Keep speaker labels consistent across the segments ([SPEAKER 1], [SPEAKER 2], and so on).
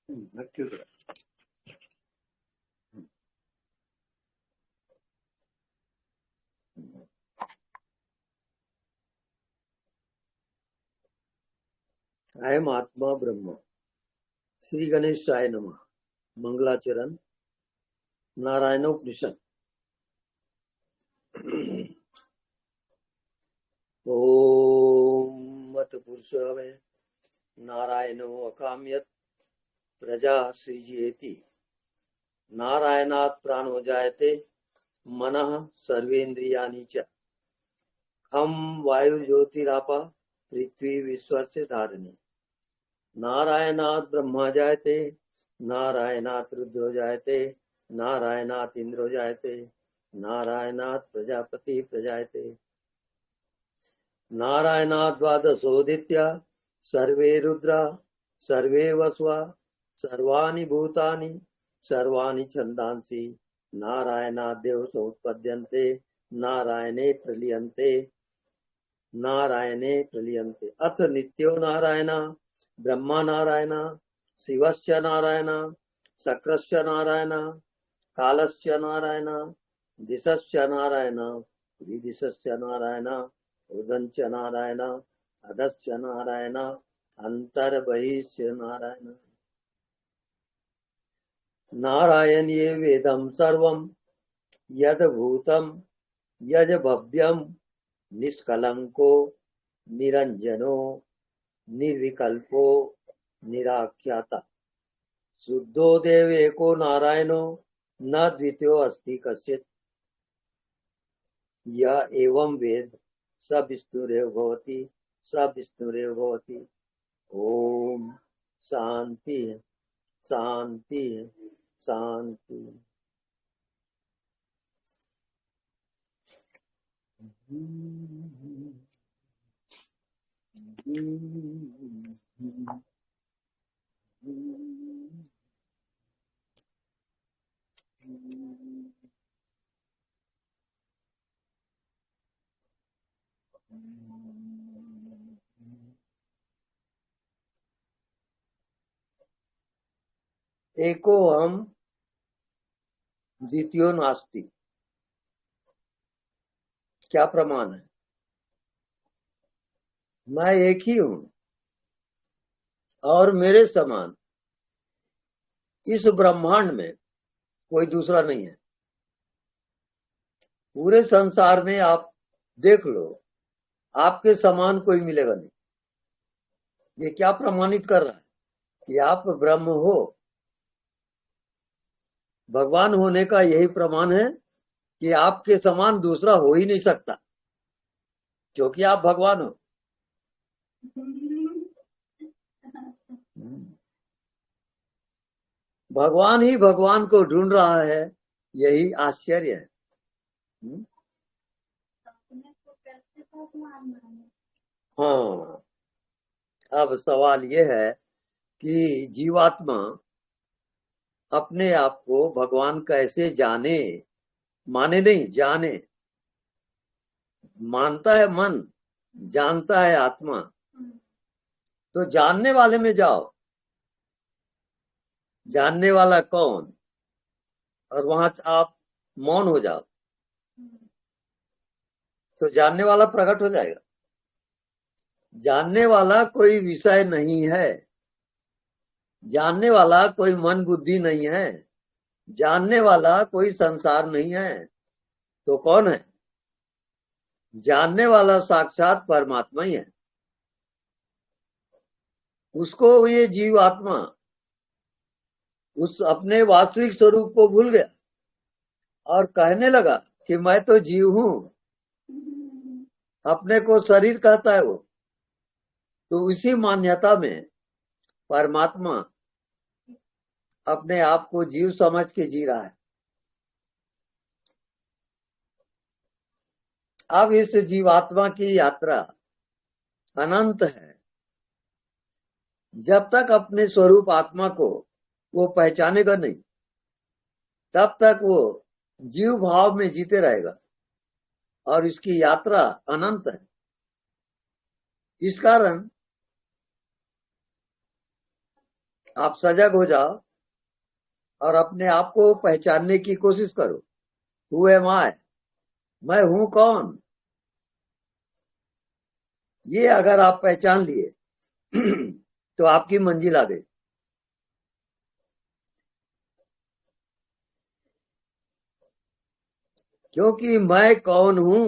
[SPEAKER 1] नक्कीच आहे. अयम आत्मा ब्रह्म। श्री गणेशाय नमः। मंगलाचरण नारायणोपनिषद। ओम मत पुरुषाय नारायणो अकाम्यत प्रजा सृजेति। नारायणात् प्राणो जायते मनः सर्वेन्द्रियाणि च। खम वायु ज्योतिरापा पृथ्वी विश्वस्य धारिणी। नारायणात् ब्रह्मा जायते नारायणात् रुद्रो जायते नारायणात् इंद्रो जायते नारायणात् प्रजापति प्रजायते। नारायणात् द्वादशोदित्या सर्वे रुद्रा सर्वे वस्वा सर्वाणि भूतानि सर्वाणि छन्दांसि नारायणात् देवसमुत्पद्यन्ते नारायणे प्रलीयन्ते नारायणे प्रलीयन्ते। अथ नित्यो नारायण ब्रह्मा नारायण शिवश्च नारायण शक्रश्च नारायण कालश्च नारायण दिशश्च नारायण विदिशश्च नारायण उदञ्च नारायण अधश्च नारायण अन्तर्बहिश्च नारायण। नारायणीये वेदं सर्वं यद्भूतं यज्भव्यं निष्कलंको निरंजनो निर्विकल्पो निराख्याता। शुद्धो देव एको नारायणो न द्वितीयो अस्ति कश्चित्। यः एवं वेद स विष्णुरेव भवति स विष्णुरेव भवति। ओम शांति शांति शांति। एको हम द्वितीयो नास्ति। क्या प्रमाण है? मैं एक ही हूं और मेरे समान इस ब्रह्मांड में कोई दूसरा नहीं है। पूरे संसार में आप देख लो, आपके समान कोई मिलेगा नहीं। ये क्या प्रमाणित कर रहा है कि आप ब्रह्म हो। भगवान होने का यही प्रमाण है कि आपके समान दूसरा हो ही नहीं सकता, क्योंकि आप भगवान हो। भगवान ही भगवान को ढूंढ रहा है, यही आश्चर्य है। हाँ, अब सवाल ये है कि जीवात्मा अपने आप को भगवान कैसे जाने। माने नहीं, जाने। मानता है मन, जानता है आत्मा। तो जानने वाले में जाओ, जानने वाला कौन, और वहां आप मौन हो जाओ तो जानने वाला प्रकट हो जाएगा। जानने वाला कोई विषय नहीं है, जानने वाला कोई मन बुद्धि नहीं है, जानने वाला कोई संसार नहीं है। तो कौन है? जानने वाला साक्षात परमात्मा ही है। उसको ये जीवात्मा उस अपने वास्तविक स्वरूप को भूल गया और कहने लगा कि मैं तो जीव हूं। अपने को शरीर कहता है वो। तो उसी मान्यता में परमात्मा अपने आप को जीव समझ के जी रहा है। अब इस जीवात्मा की यात्रा अनंत है। जब तक अपने स्वरूप आत्मा को वो पहचानेगा नहीं, तब तक वो जीव भाव में जीते रहेगा और इसकी यात्रा अनंत है। इस कारण आप सजग हो जाओ और अपने आप को पहचानने की कोशिश करो। हु एम आई, मैं हूं कौन। ये अगर आप पहचान लिए तो आपकी मंजिल आ गई। क्योंकि मैं कौन हूं,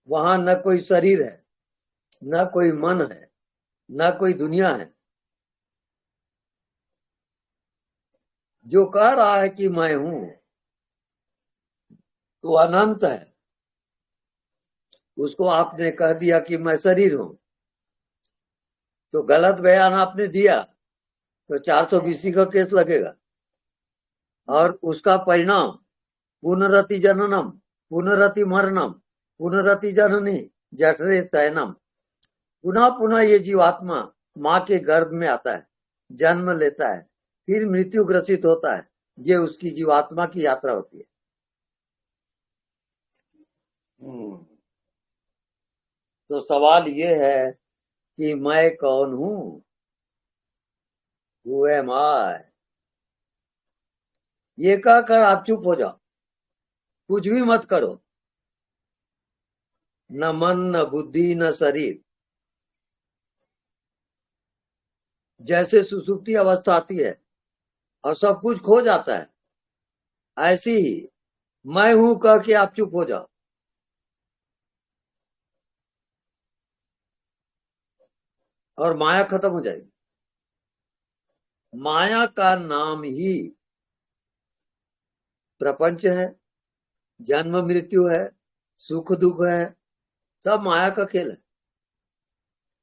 [SPEAKER 1] वहां न कोई शरीर है, न कोई मन है, न कोई दुनिया है। जो कह रहा है कि मैं हूं, तो अनंत है। उसको आपने कह दिया कि मैं शरीर हूं, तो गलत बयान आपने दिया, तो 420 का केस लगेगा। और उसका परिणाम पुनरति जननम, पुनरति मरणम, पुनरति जननी जठरे शयनम। पुनः पुनः ये जीवात्मा माँ के गर्भ में आता है, जन्म लेता है, फिर मृत्यु ग्रसित होता है। ये उसकी जीवात्मा की यात्रा होती है। तो सवाल ये है कि मैं कौन हूं। हु एम आई। ये कहकर आप चुप हो जाओ, कुछ भी मत करो। न मन, न बुद्धि, न शरीर। जैसे सुसुप्ति अवस्था आती है और सब कुछ खो जाता है, ऐसी ही मैं हूं कह के आप चुप हो जाओ, और माया खत्म हो जाएगी। माया का नाम ही प्रपंच है, जन्म मृत्यु है, सुख दुख है, सब माया का खेल है।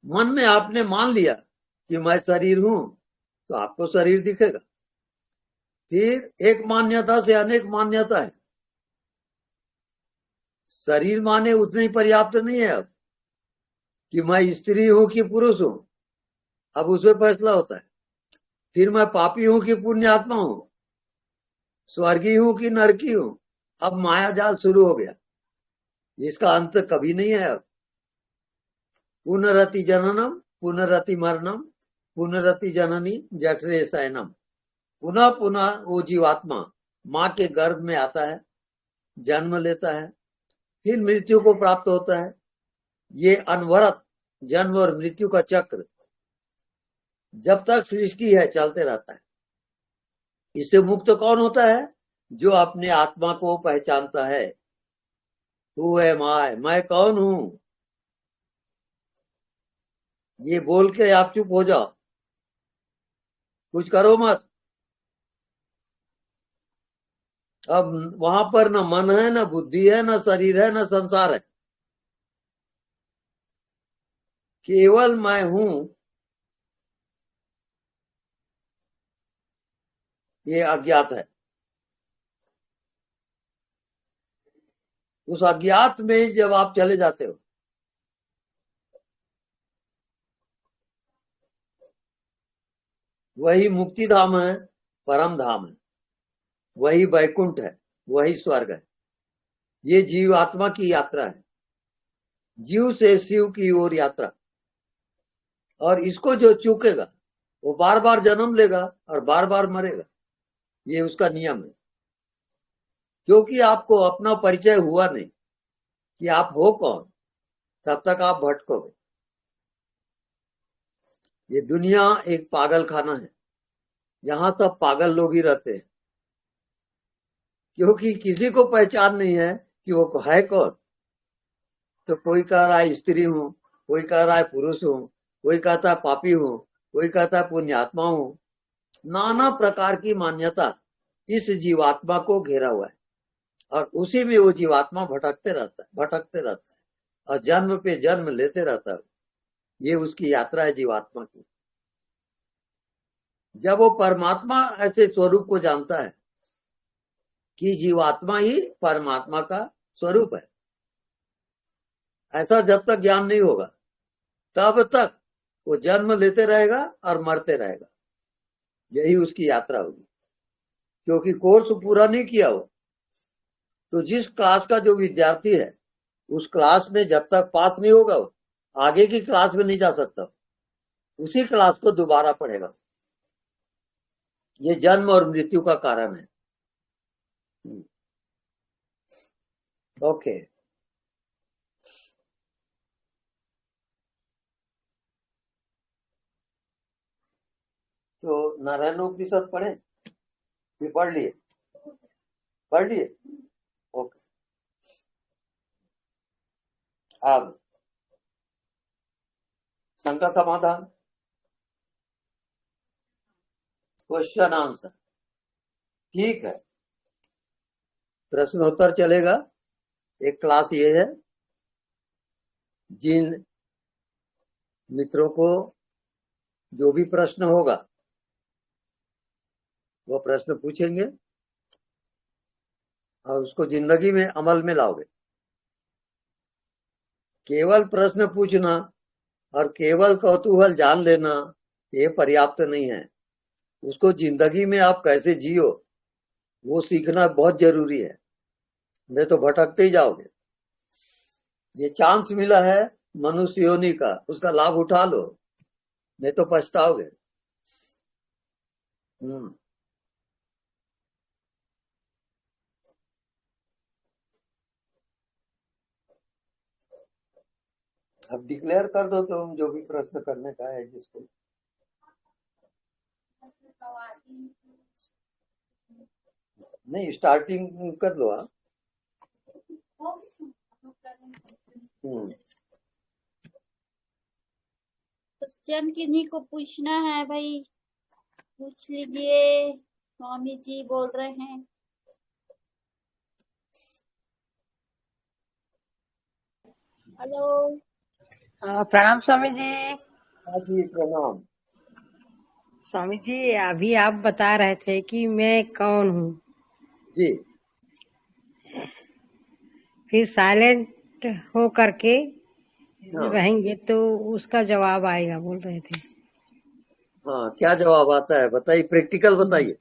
[SPEAKER 1] मन में आपने मान लिया कि मैं शरीर हूं, तो आपको शरीर दिखेगा। फिर एक मान्यता से अनेक मान्यता है। शरीर माने उतने ही पर्याप्त नहीं है अब कि मैं स्त्री हूं कि पुरुष हूं। अब उसमें फैसला होता है। फिर मैं पापी हूं कि पुण्यात्मा हूं, स्वर्गीय हूं कि नरकी हूं। अब माया जाल शुरू हो गया, इसका अंत कभी नहीं है अब। पुनरति जननम, पुनरति मरणम, पुनरति जननी जठरे शयनम। पुनः पुनः वो जीवात्मा माँ के गर्भ में आता है, जन्म लेता है, फिर मृत्यु को प्राप्त होता है। ये अनवरत जन्म और मृत्यु का चक्र जब तक सृष्टि है चलते रहता है। इससे मुक्त कौन होता है? जो अपने आत्मा को पहचानता है। हु एम आई, मैं कौन हूं। ये बोल के आप चुप हो जाओ, कुछ करो मत। अब वहां पर न मन है, न बुद्धि है, न शरीर है, न संसार है। केवल मैं हूं, ये अज्ञात है। उस अज्ञात में जब आप चले जाते हो, वही मुक्ति धाम है, परम धाम है, वही वैकुंठ है, वही स्वर्ग है। ये जीव आत्मा की यात्रा है, जीव से शिव की ओर यात्रा। और इसको जो चूकेगा वो बार बार जन्म लेगा और बार बार मरेगा। ये उसका नियम है। क्योंकि आपको अपना परिचय हुआ नहीं कि आप हो कौन, तब तक आप भटकोगे। ये दुनिया एक पागल खाना है, यहाँ सब पागल लोग ही रहते हैं। क्योंकि किसी को पहचान नहीं है कि वो है कौन। तो कोई कह रहा है स्त्री हूं, कोई कह रहा है पुरुष हूं, कोई कहता है पापी हूं, कोई कहता है पुण्यात्मा हूं। नाना प्रकार की मान्यता इस जीवात्मा को घेरा हुआ है, और उसी में वो जीवात्मा भटकते रहता है, भटकते रहता है, और जन्म पे जन्म लेते रहता है। ये उसकी यात्रा है जीवात्मा की। जब वो परमात्मा ऐसे स्वरूप को जानता है कि जीवात्मा ही परमात्मा का स्वरूप है, ऐसा जब तक ज्ञान नहीं होगा, तब तक वो जन्म लेते रहेगा और मरते रहेगा। यही उसकी यात्रा होगी। क्योंकि कोर्स पूरा नहीं किया हो, तो जिस क्लास का जो विद्यार्थी है, उस क्लास में जब तक पास नहीं होगा आगे की क्लास में नहीं जा सकता, उसी क्लास को दोबारा पढ़ेगा। ये जन्म और मृत्यु का कारण है। ओके। तो नारायण उपनिषद पढ़े कि पढ़ लिए? पढ़ लिए। ओके। अब शंका समाधान, क्वेश्चन आंसर। ठीक है, प्रश्नोत्तर चलेगा। एक क्लास ये है, जिन मित्रों को जो भी प्रश्न होगा वो प्रश्न पूछेंगे और उसको जिंदगी में अमल में लाओगे। केवल प्रश्न पूछना और केवल कौतूहल जान लेना ये पर्याप्त नहीं है। उसको जिंदगी में आप कैसे जियो वो सीखना बहुत जरूरी है, नहीं तो भटकते ही जाओगे। ये चांस मिला है मनुष्य योनि का, उसका लाभ उठा लो, नहीं तो पछताओगे। हम्म। अब डिक्लेयर कर दो तुम जो भी प्रश्न करने का है जिसको। नहीं, स्टार्टिंग कर लो आप।
[SPEAKER 2] क्वेश्चन किन्हीं को पूछना है भाई, पूछ लीजिए। स्वामी जी बोल रहे हैं। हेलो।
[SPEAKER 3] प्रणाम स्वामी जी।
[SPEAKER 1] हाँ जी, प्रणाम।
[SPEAKER 3] स्वामी जी, अभी आप बता रहे थे कि मैं कौन हूँ,
[SPEAKER 1] जी।
[SPEAKER 3] फिर साइलेंट हो करके
[SPEAKER 1] हाँ
[SPEAKER 3] रहेंगे तो उसका जवाब आएगा बोल रहे थे।
[SPEAKER 1] हाँ, क्या जवाब आता है बताइए, प्रैक्टिकल बताइए।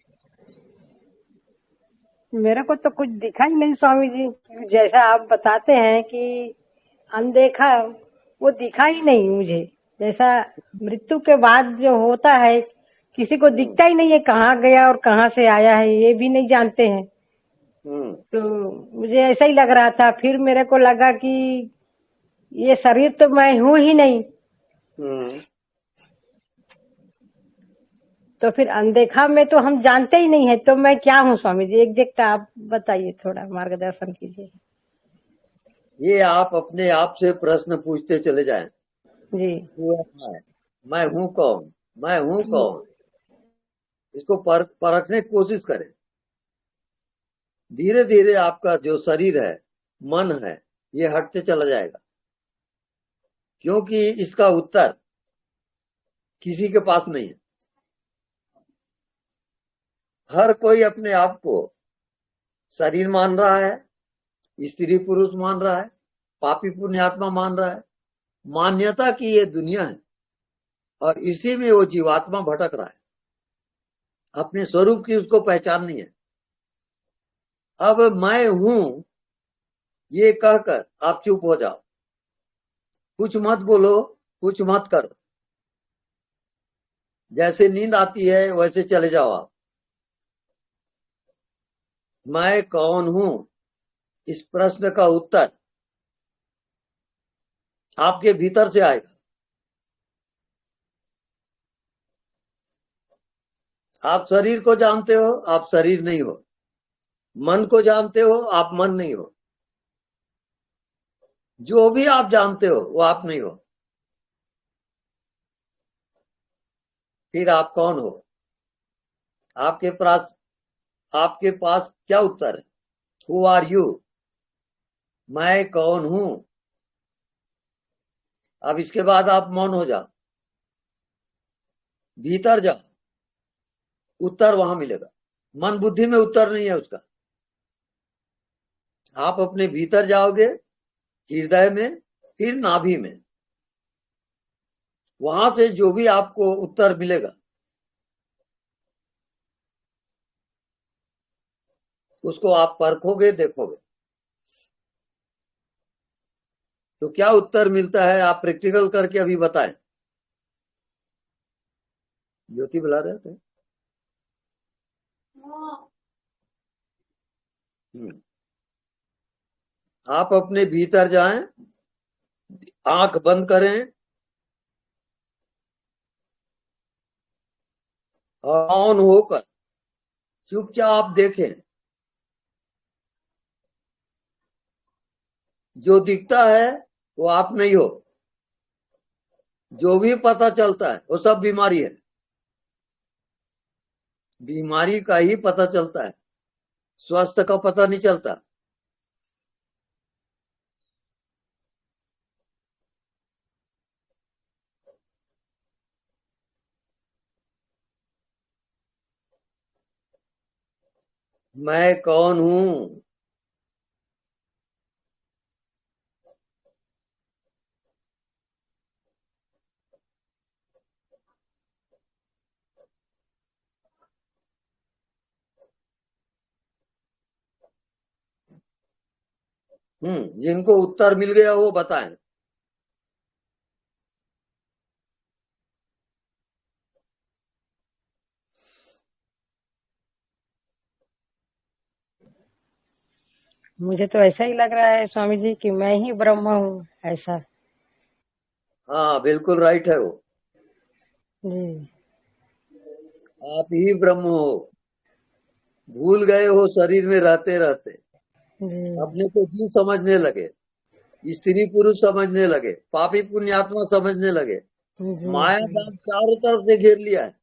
[SPEAKER 3] मेरे को तो कुछ दिखा ही नहीं स्वामी जी, जैसा आप बताते हैं कि अनदेखा, वो दिखा ही नहीं मुझे। जैसा मृत्यु के बाद जो होता है, किसी को
[SPEAKER 1] हम्म।
[SPEAKER 3] दिखता ही नहीं है कहाँ गया और कहाँ से आया है, ये भी नहीं जानते हैं।
[SPEAKER 1] हम्म।
[SPEAKER 3] तो मुझे ऐसा ही लग रहा था, फिर मेरे को लगा कि ये शरीर तो मैं हूँ ही नहीं।
[SPEAKER 1] हम्म।
[SPEAKER 3] तो फिर अनदेखा में तो हम जानते ही नहीं है, तो मैं क्या हूँ स्वामी जी? एग्जैक्ट आप बताइए, थोड़ा मार्गदर्शन कीजिए।
[SPEAKER 1] ये आप अपने आप से प्रश्न पूछते चले जाएं।
[SPEAKER 3] जी।
[SPEAKER 1] मैं हूँ कौन, मैं हूँ कौन, इसको परखने की कोशिश करें। धीरे धीरे आपका जो शरीर है, मन है, ये हटते चला जाएगा, क्योंकि इसका उत्तर किसी के पास नहीं है। हर कोई अपने आप को शरीर मान रहा है, स्त्री पुरुष मान रहा है, पापी पुण्यात्मा मान रहा है। मान्यता की ये दुनिया है और इसी में वो जीवात्मा भटक रहा है, अपने स्वरूप की उसको पहचान नहीं है। अब मैं हूं ये कहकर आप चुप हो जाओ, कुछ मत बोलो, कुछ मत करो। जैसे नींद आती है वैसे चले जाओ आप। मैं कौन हूं, इस प्रश्न का उत्तर आपके भीतर से आएगा। आप शरीर को जानते हो, आप शरीर नहीं हो। मन को जानते हो, आप मन नहीं हो। जो भी आप जानते हो वो आप नहीं हो। फिर आप कौन हो? आपके पास आपके पास क्या उत्तर है? Who are you? मैं कौन हूं? अब इसके बाद आप मौन हो जाओ, भीतर जाओ, उत्तर वहां मिलेगा। मन बुद्धि में उत्तर नहीं है उसका। आप अपने भीतर जाओगे, हृदय में, फिर नाभि में, वहां से जो भी आपको उत्तर मिलेगा उसको आप परखोगे, देखोगे। तो क्या उत्तर मिलता है, आप प्रैक्टिकल करके अभी बताएं। ज्योति बुला रहे थे। आप अपने भीतर जाएं, आंख बंद करें और मौन होकर चुपचाप देखें। जो दिखता है वो आप नहीं हो। जो भी पता चलता है वो सब बीमारी है। बीमारी का ही पता चलता है, स्वास्थ्य का पता नहीं चलता। मैं कौन हूं? जिनको उत्तर मिल गया वो बताएं।
[SPEAKER 3] मुझे तो ऐसा ही लग रहा है स्वामी जी कि मैं ही ब्रह्म हूँ, ऐसा।
[SPEAKER 1] हाँ, बिल्कुल राइट है वो।
[SPEAKER 3] जी
[SPEAKER 1] आप ही ब्रह्म हो। भूल गए हो शरीर में रहते रहते।
[SPEAKER 3] जी
[SPEAKER 1] अपने को जीव समझने लगे, स्त्री पुरुष समझने लगे, पापी पुण्यात्मा समझने लगे।
[SPEAKER 3] जी
[SPEAKER 1] माया
[SPEAKER 3] जी।
[SPEAKER 1] जाल चारों तरफ से घेर लिया है।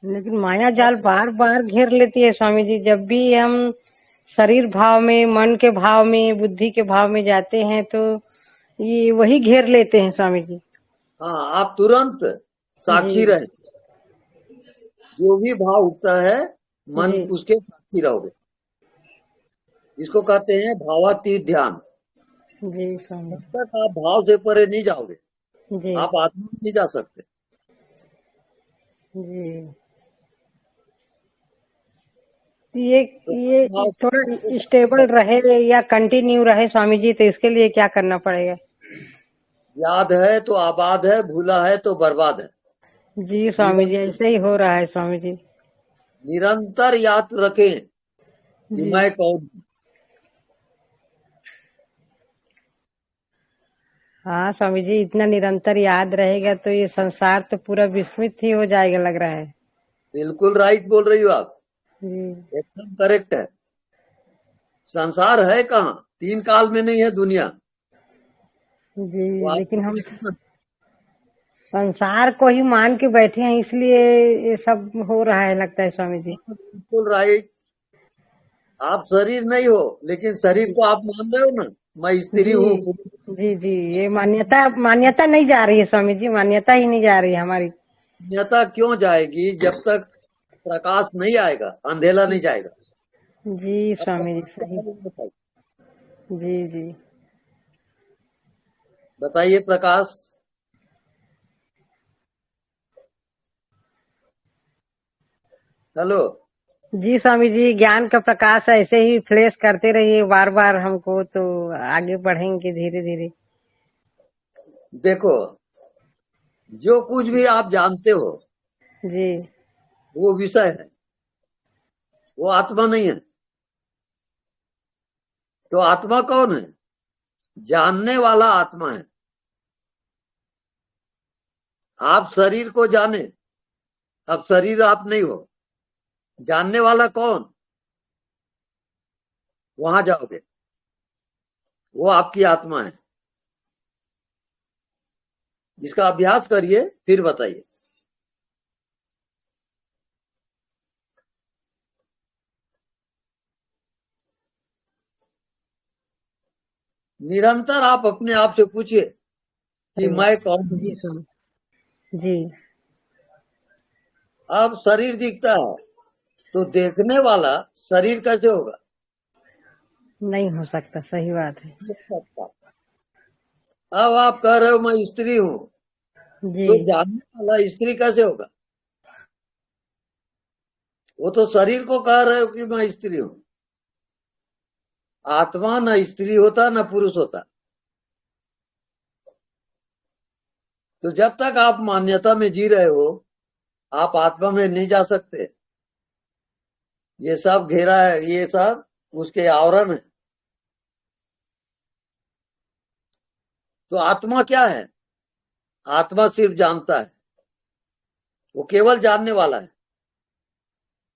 [SPEAKER 3] लेकिन माया जाल बार बार घेर लेती है स्वामी जी। जब भी हम शरीर भाव में, मन के भाव में, बुद्धि के भाव में जाते हैं तो ये वही घेर लेते हैं स्वामी जी।
[SPEAKER 1] हाँ, आप तुरंत
[SPEAKER 3] जी
[SPEAKER 1] साक्षी रहे। जो भी भाव उठता है मन
[SPEAKER 3] जी
[SPEAKER 1] उसके साक्षी रहोगे। इसको कहते हैं भावातीत ध्यान।
[SPEAKER 3] जी स्वामी
[SPEAKER 1] जब तक आप भाव से परे नहीं जाओगे,
[SPEAKER 3] जी
[SPEAKER 1] आप आत्मा में नहीं जा सकते।
[SPEAKER 3] जी। ये
[SPEAKER 1] तो
[SPEAKER 3] ये
[SPEAKER 1] भाव
[SPEAKER 3] थोड़ा स्टेबल रहे या कंटिन्यू रहे स्वामी जी, तो इसके लिए क्या करना पड़ेगा?
[SPEAKER 1] याद है तो आबाद है, भूला है तो बर्बाद है।
[SPEAKER 3] जी स्वामी जी,
[SPEAKER 1] निरंतर
[SPEAKER 3] ऐसे ही हो रहा है स्वामी जी।
[SPEAKER 1] निरंतर याद रखें कि
[SPEAKER 3] जी
[SPEAKER 1] मैं कौन हूं।
[SPEAKER 3] हाँ स्वामी जी, इतना निरंतर याद रहेगा तो ये संसार तो पूरा विस्मित ही हो जाएगा, लग रहा है।
[SPEAKER 1] बिल्कुल राइट बोल रही हो आप,
[SPEAKER 3] जी
[SPEAKER 1] एकदम करेक्ट है। संसार है कहाँ? तीन काल में नहीं है दुनिया।
[SPEAKER 3] जी।
[SPEAKER 1] तो आप
[SPEAKER 3] लेकिन हम संसार को ही मान के बैठे हैं, इसलिए ये सब हो रहा है, लगता है स्वामी जी।
[SPEAKER 1] बिल्कुल राइट। आप शरीर नहीं हो, लेकिन शरीर
[SPEAKER 3] जी
[SPEAKER 1] को आप मान रहे हो ना। मैं स्त्री
[SPEAKER 3] जी
[SPEAKER 1] हूँ।
[SPEAKER 3] जी जी। ये मान्यता मान्यता नहीं जा रही है स्वामी जी, मान्यता ही नहीं जा रही है हमारी।
[SPEAKER 1] मान्यता क्यों जाएगी? जब तक प्रकाश नहीं आएगा अंधेला नहीं जाएगा।
[SPEAKER 3] जी
[SPEAKER 1] अब
[SPEAKER 3] स्वामी जी, सही।
[SPEAKER 1] बताइए,
[SPEAKER 3] जी जी
[SPEAKER 1] बताइए प्रकाश। हेलो।
[SPEAKER 3] जी स्वामी जी, ज्ञान का प्रकाश ऐसे ही फ्लैश करते रहिए बार बार हमको, तो आगे बढ़ेंगे धीरे धीरे।
[SPEAKER 1] देखो, जो कुछ भी आप जानते हो
[SPEAKER 3] जी
[SPEAKER 1] वो विषय है, वो आत्मा नहीं है। तो आत्मा कौन है? जानने वाला आत्मा है। आप शरीर को जाने, अब शरीर आप नहीं हो। जानने वाला कौन? वहां जाओगे, वो आपकी आत्मा है। इसका अभ्यास करिए, फिर बताइए। निरंतर आप अपने आप से पूछिए कि
[SPEAKER 3] सही
[SPEAKER 1] मैं
[SPEAKER 3] बात।
[SPEAKER 1] कौन हूं।
[SPEAKER 3] जी स्वामी जी।
[SPEAKER 1] अब शरीर दिखता है तो देखने वाला शरीर कैसे होगा?
[SPEAKER 3] नहीं हो सकता, सही बात है।
[SPEAKER 1] अब आप कह रहे हो मैं स्त्री हूं,
[SPEAKER 3] जी
[SPEAKER 1] तो जानने वाला स्त्री कैसे होगा? वो तो शरीर को कह रहे हो कि मैं स्त्री हूं। आत्मा न स्त्री होता न पुरुष होता। तो जब तक आप मान्यता में जी रहे हो, आप आत्मा में नहीं जा सकते। ये सब घेरा है, ये सब उसके आवरण है। तो आत्मा क्या है? आत्मा सिर्फ जानता है, वो केवल जानने वाला है।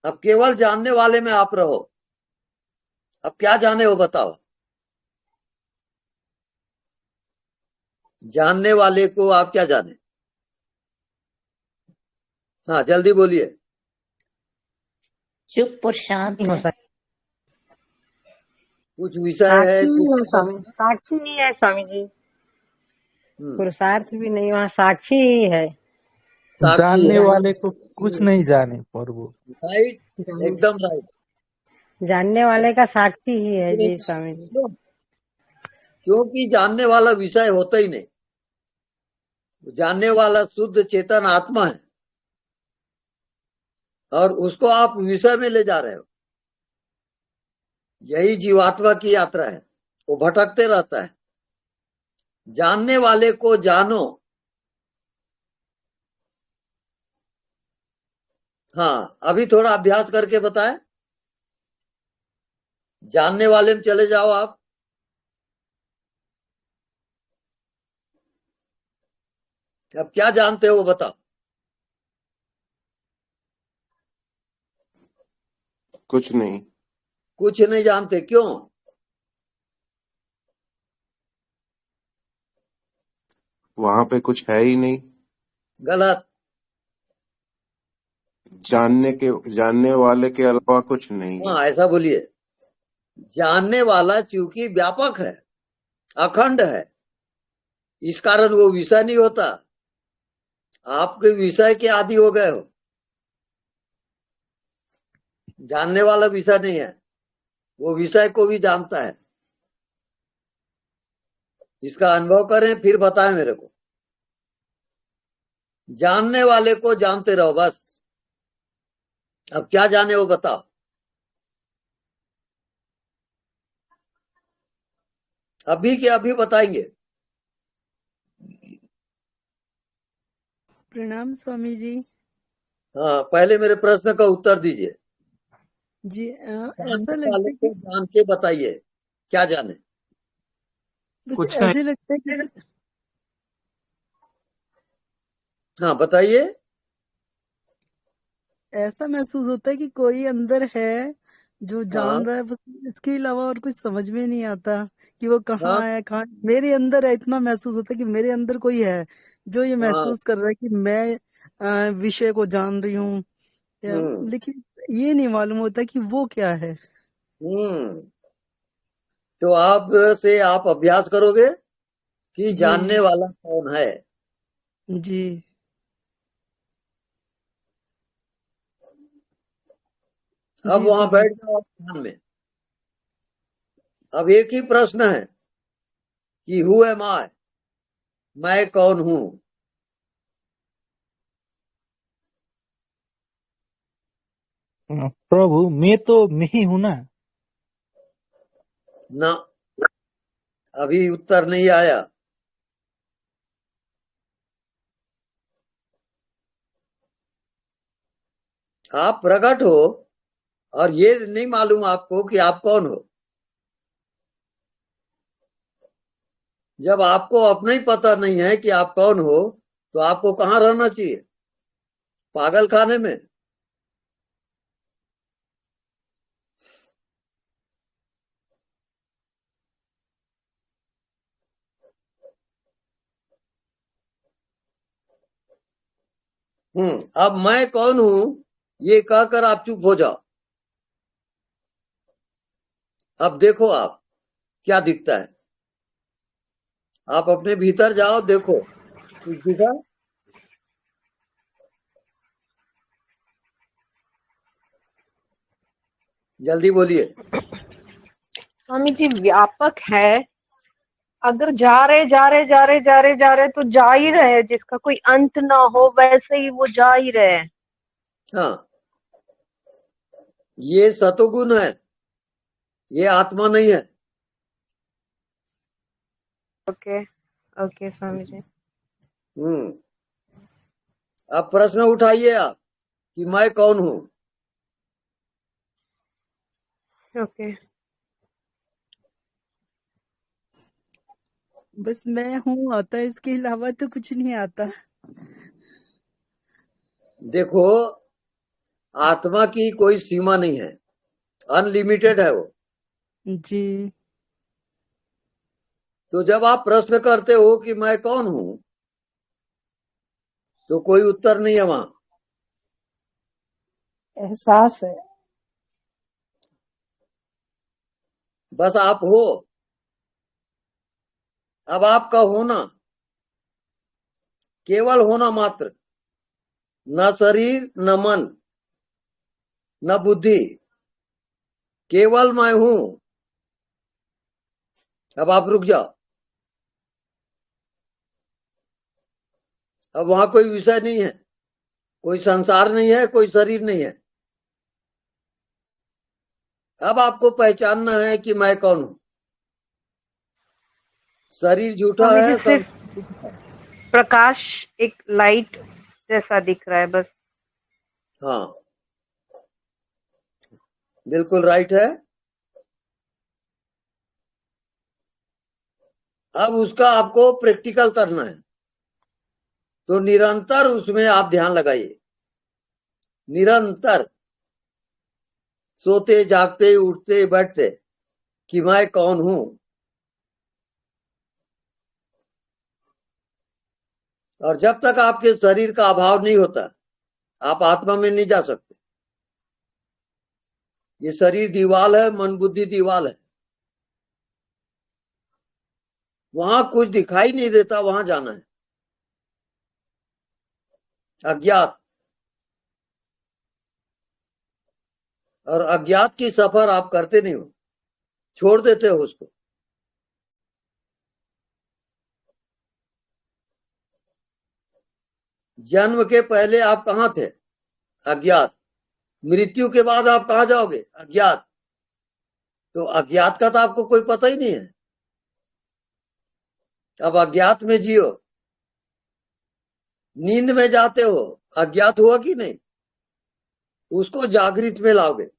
[SPEAKER 1] अब केवल जानने वाले में आप रहो। अब क्या जाने हो बताओ? जानने वाले को आप क्या जाने? हाँ जल्दी बोलिए।
[SPEAKER 4] चुप और शांत
[SPEAKER 3] नहीं हो
[SPEAKER 4] है।
[SPEAKER 3] सकता।
[SPEAKER 1] कुछ विषय है,
[SPEAKER 3] साक्षी ही है
[SPEAKER 1] कुछ
[SPEAKER 3] स्वामी, साक्षी ही है स्वामी जी।
[SPEAKER 1] हम्म,
[SPEAKER 3] पुरुषार्थ भी नहीं, वहाँ साक्षी ही है।
[SPEAKER 1] साक्षी
[SPEAKER 5] जानने
[SPEAKER 1] है।
[SPEAKER 5] वाले को कुछ नहीं जाने प्रभु।
[SPEAKER 1] राइट,
[SPEAKER 3] जान-
[SPEAKER 1] एकदम राइट।
[SPEAKER 3] जानने वाले का साक्षी ही है
[SPEAKER 1] नहीं
[SPEAKER 3] जी
[SPEAKER 1] जानते
[SPEAKER 3] स्वामी जी।
[SPEAKER 1] क्यों? क्योंकि जानने वाला विषय होता ही नहीं। जानने वाला शुद्ध चेतन आत्मा है, और उसको आप विषय में ले जा रहे हो। यही जीवात्मा की यात्रा है, वो भटकते रहता है। जानने वाले को जानो। हाँ, अभी थोड़ा अभ्यास करके बताएं। जानने वाले में चले जाओ आप। अब क्या जानते हो वो बताओ।
[SPEAKER 6] कुछ नहीं।
[SPEAKER 1] कुछ नहीं जानते, क्यों?
[SPEAKER 6] वहां पे कुछ है ही नहीं।
[SPEAKER 1] गलत।
[SPEAKER 6] जानने वाले के अलावा कुछ नहीं है।
[SPEAKER 1] हाँ ऐसा बोलिए। जानने वाला चूंकि व्यापक है, अखंड है, इस कारण वो विषय नहीं होता। आपके विषय के आदि हो गए हो। जानने वाला विषय नहीं है, वो विषय को भी जानता है। इसका अनुभव करें फिर बताएं मेरे को। जानने वाले को जानते रहो बस। अब क्या जाने वो बताओ। अभी के अभी बताएंगे।
[SPEAKER 7] प्रणाम स्वामी जी।
[SPEAKER 1] हाँ, पहले मेरे प्रश्न का उत्तर दीजिए।
[SPEAKER 7] जी
[SPEAKER 1] जानने
[SPEAKER 7] ऐसा लगता
[SPEAKER 1] वाले
[SPEAKER 7] है
[SPEAKER 1] को
[SPEAKER 7] कि
[SPEAKER 1] जान के बताइए, क्या जाने।
[SPEAKER 7] बस
[SPEAKER 5] कुछ नहीं।
[SPEAKER 7] ऐसे लगता है कि
[SPEAKER 1] हाँ बताइए।
[SPEAKER 7] ऐसा महसूस होता है कि कोई अंदर है जो
[SPEAKER 1] हाँ
[SPEAKER 7] जान रहा है, बस इसके अलावा और कुछ समझ में नहीं आता कि वो
[SPEAKER 1] हाँ
[SPEAKER 7] कहाँ है कहाँ। मेरे अंदर है, इतना महसूस होता है कि मेरे अंदर कोई है जो ये
[SPEAKER 1] हाँ।
[SPEAKER 7] महसूस कर रहा है कि मैं विषय को जान रही हूँ,
[SPEAKER 1] हम्म
[SPEAKER 7] लेकिन ये नहीं मालूम होता कि वो क्या है।
[SPEAKER 1] हम्म। तो आप से आप अभ्यास करोगे कि
[SPEAKER 7] जी
[SPEAKER 1] जानने वाला कौन है।
[SPEAKER 7] जी
[SPEAKER 1] अब
[SPEAKER 7] जी
[SPEAKER 1] वहां
[SPEAKER 7] स्वामी।
[SPEAKER 1] बैठ जाओ ध्यान में। अब एक ही प्रश्न है कि हु एम आई, मैं कौन हूं।
[SPEAKER 5] प्रभु मैं तो मैं ही हूँ ना।
[SPEAKER 1] ना, अभी उत्तर नहीं आया। आप प्रकट हो और ये नहीं मालूम आपको कि आप कौन हो। जब आपको अपना ही पता नहीं है कि आप कौन हो, तो आपको कहाँ रहना चाहिए? पागल खाने में। अब मैं कौन हूं ये कहकर आप चुप हो जाओ। अब देखो आप क्या दिखता है। आप अपने भीतर जाओ, देखो कुछ दिखा। जल्दी बोलिए।
[SPEAKER 8] स्वामी जी व्यापक है। अगर जा रहे तो जा ही रहे, जिसका कोई अंत ना हो, वैसे ही वो जा ही रहे।
[SPEAKER 1] हाँ, ये सतोगुण है, ये आत्मा नहीं है।
[SPEAKER 8] Okay okay Swami ji.
[SPEAKER 1] अब प्रश्न उठाइए आप कि मैं कौन हूँ।
[SPEAKER 8] ओके
[SPEAKER 7] बस मैं हूँ आता है, इसके अलावा तो कुछ नहीं आता।
[SPEAKER 1] देखो, आत्मा की कोई सीमा नहीं है, अनलिमिटेड है वो।
[SPEAKER 7] जी।
[SPEAKER 1] तो जब आप प्रश्न करते हो कि मैं कौन हूं, तो कोई उत्तर नहीं है वहां।
[SPEAKER 3] एहसास है।
[SPEAKER 1] बस आप हो। अब आपका होना केवल होना मात्र, न शरीर न मन न बुद्धि, केवल मैं हूं। अब आप रुक जाओ। अब वहां कोई विषय नहीं है, कोई संसार नहीं है, कोई शरीर नहीं है। अब आपको पहचानना है कि मैं कौन हूं। शरीर झूठा
[SPEAKER 8] स्वामी जी,
[SPEAKER 1] है,
[SPEAKER 8] सिर्फ
[SPEAKER 1] संसार।
[SPEAKER 8] प्रकाश, एक लाइट जैसा दिख रहा है बस।
[SPEAKER 1] हाँ, बिल्कुल राइट है। अब उसका आपको प्रैक्टिकल करना है, तो निरंतर उसमें आप ध्यान लगाइए। निरंतर सोते जागते उठते बैठते कि मैं कौन हूं। और जब तक आपके शरीर का अभाव नहीं होता, आप आत्मा में नहीं जा सकते। ये शरीर दीवाल है, मन बुद्धि दीवाल है। वहां कुछ दिखाई नहीं देता, वहां जाना है। अज्ञात, और अज्ञात की सफर आप करते नहीं हो, छोड़ देते हो उसको। जन्म के पहले आप कहां थे? अज्ञात। मृत्यु के बाद आप कहां जाओगे? अज्ञात। तो अज्ञात का तो आपको कोई पता ही नहीं है। अब अज्ञात में जियो। नींद में जाते हो, अज्ञात हुआ कि नहीं? उसको जागृत में लाओगे।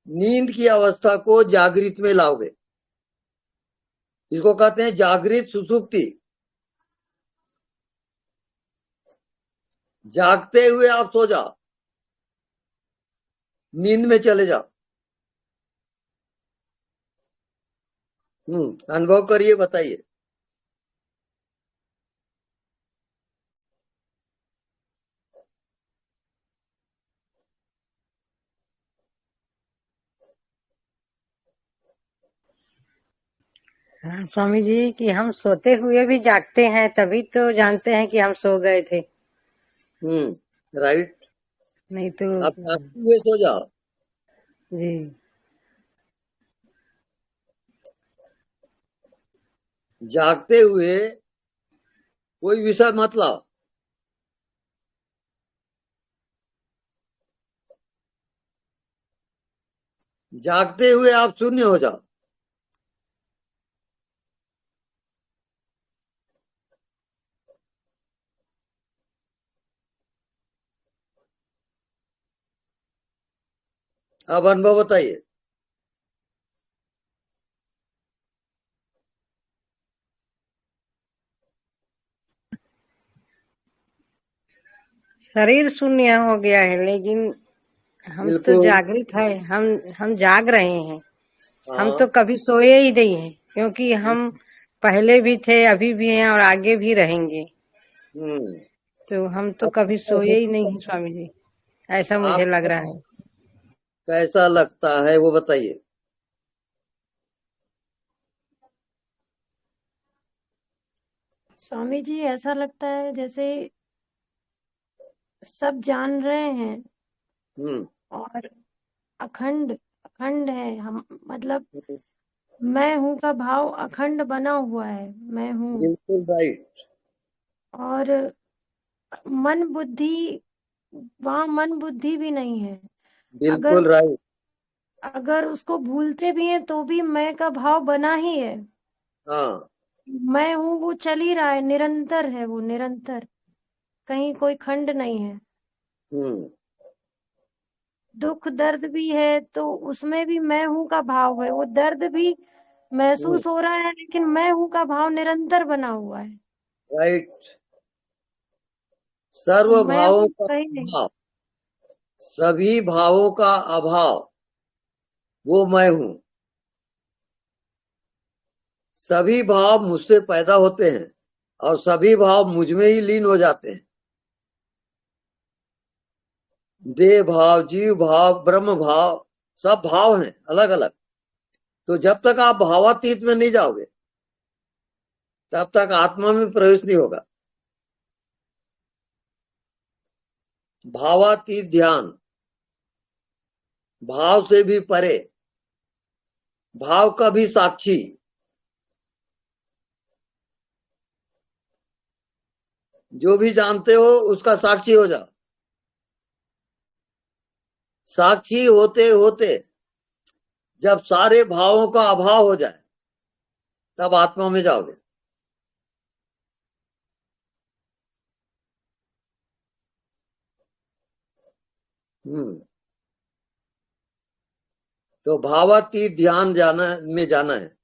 [SPEAKER 1] नींद की अवस्था को जागृत में लाओगे। इसको कहते हैं जागृत सुसुप्ति। जागते हुए आप सो जाओ, नींद में चले जाओ। अनुभव करिए, बताइए।
[SPEAKER 3] हाँ, स्वामी जी कि हम सोते हुए भी जागते हैं, तभी तो जानते हैं कि हम सो गए थे।
[SPEAKER 1] राइट।
[SPEAKER 3] नहीं तो।
[SPEAKER 1] आप जागते हुए सो जाओ।
[SPEAKER 3] जी।
[SPEAKER 1] जागते हुए कोई विषय मत लाओ। जागते हुए आप शून्य हो जाओ। अब अनुभव बताइए।
[SPEAKER 3] शरीर शून्य हो गया है, लेकिन हम तो
[SPEAKER 1] बिल्कुल।
[SPEAKER 3] जागृत है। हम जाग रहे हैं। हम
[SPEAKER 1] हाँ।
[SPEAKER 3] तो कभी सोए ही नहीं है, क्योंकि हम पहले भी थे, अभी भी हैं और आगे भी रहेंगे।
[SPEAKER 1] हम्म
[SPEAKER 3] तो हम तो
[SPEAKER 1] अब
[SPEAKER 3] कभी सोए ही नहीं है स्वामी जी, ऐसा मुझे लग
[SPEAKER 1] आपको
[SPEAKER 3] रहा है।
[SPEAKER 1] कैसा लगता है वो बताइए।
[SPEAKER 4] स्वामी जी, ऐसा लगता है जैसे सब जान रहे हैं
[SPEAKER 1] हम्म
[SPEAKER 4] और अखंड अखंड है हम, मतलब मैं हूँ का भाव अखंड बना हुआ है, मैं हूँ।
[SPEAKER 1] बिल्कुल राइट।
[SPEAKER 4] और मन बुद्धि, वहाँ मन बुद्धि भी नहीं है। अगर
[SPEAKER 1] बिल्कुल राइट।
[SPEAKER 4] अगर उसको भूलते भी हैं तो भी मैं का भाव बना ही है।
[SPEAKER 1] हाँ।
[SPEAKER 4] मैं हूँ वो चल ही रहा है, निरंतर है, वो निरंतर, कहीं कोई खंड नहीं है।
[SPEAKER 1] हम्म
[SPEAKER 4] दुख दर्द भी है तो उसमें भी मैं हूँ का भाव है, वो दर्द भी
[SPEAKER 1] हम्म
[SPEAKER 4] महसूस हो रहा है लेकिन मैं हूँ का भाव निरंतर बना हुआ है।
[SPEAKER 1] राइट। सर्व
[SPEAKER 4] मैं
[SPEAKER 1] भावों
[SPEAKER 4] हूँ
[SPEAKER 1] का
[SPEAKER 4] कहीं नहीं।
[SPEAKER 1] अभाव, सभी भावों का अभाव, वो मैं हूं। सभी भाव मुझसे पैदा होते हैं और सभी भाव मुझ में ही लीन हो जाते हैं। देह भाव, जीव भाव, ब्रह्म भाव, सब भाव हैं अलग अलग। तो जब तक आप भावातीत में नहीं जाओगे तब तक आत्मा में प्रवेश नहीं होगा। भावातीत ध्यान, भाव से भी परे, भाव का भी साक्षी। जो भी जानते हो उसका साक्षी हो जाओ। साक्षी होते होते जब सारे भावों का अभाव हो जाए तब आत्मा में जाओगे। हम्म तो भावातीत ध्यान जाना है।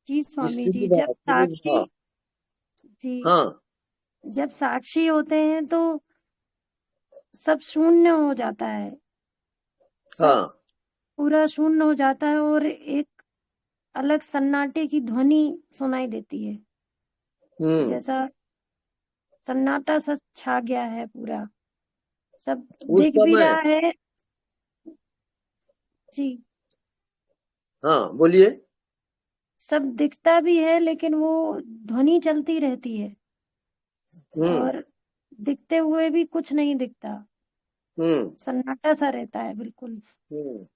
[SPEAKER 4] जी स्वामी
[SPEAKER 1] स्थिति
[SPEAKER 4] जी, जब
[SPEAKER 1] भाव, पुरुष
[SPEAKER 4] साक्षी,
[SPEAKER 1] भाव।
[SPEAKER 4] जी,
[SPEAKER 1] हाँ
[SPEAKER 4] जब साक्षी होते हैं तो सब शून्य हो जाता है, सब
[SPEAKER 1] हाँ।
[SPEAKER 4] पूरा शून्य हो जाता है और एक अलग सन्नाटे की ध्वनि सुनाई देती है,
[SPEAKER 1] हम्म
[SPEAKER 4] जैसा सन्नाटा सा छा गया है पूरा, सब
[SPEAKER 1] उस
[SPEAKER 4] दिख भी
[SPEAKER 1] समय,
[SPEAKER 4] रहा है। जी,
[SPEAKER 1] हाँ बोलिए।
[SPEAKER 4] सब दिखता भी है लेकिन वो ध्वनि चलती रहती है
[SPEAKER 1] हम्म
[SPEAKER 4] और दिखते हुए भी कुछ नहीं दिखता,
[SPEAKER 1] हम्म
[SPEAKER 4] सन्नाटा सा रहता है बिल्कुल।
[SPEAKER 1] हम्म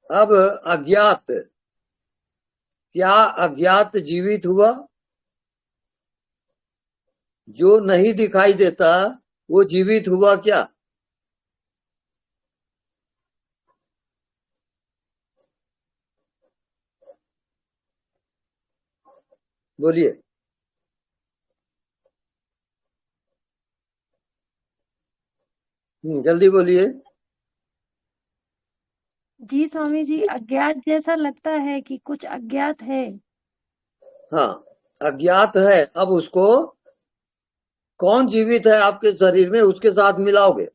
[SPEAKER 1] अब अज्ञात, क्या अज्ञात जीवित हुआ? जो नहीं दिखाई देता वो जीवित हुआ क्या? बोलिए। जल्दी बोलिए।
[SPEAKER 4] जी स्वामी जी, अज्ञात जैसा लगता है कि कुछ अज्ञात है।
[SPEAKER 1] हाँ अज्ञात है। अब उसको कौन जीवित है आपके शरीर में उसके साथ मिलाओगे।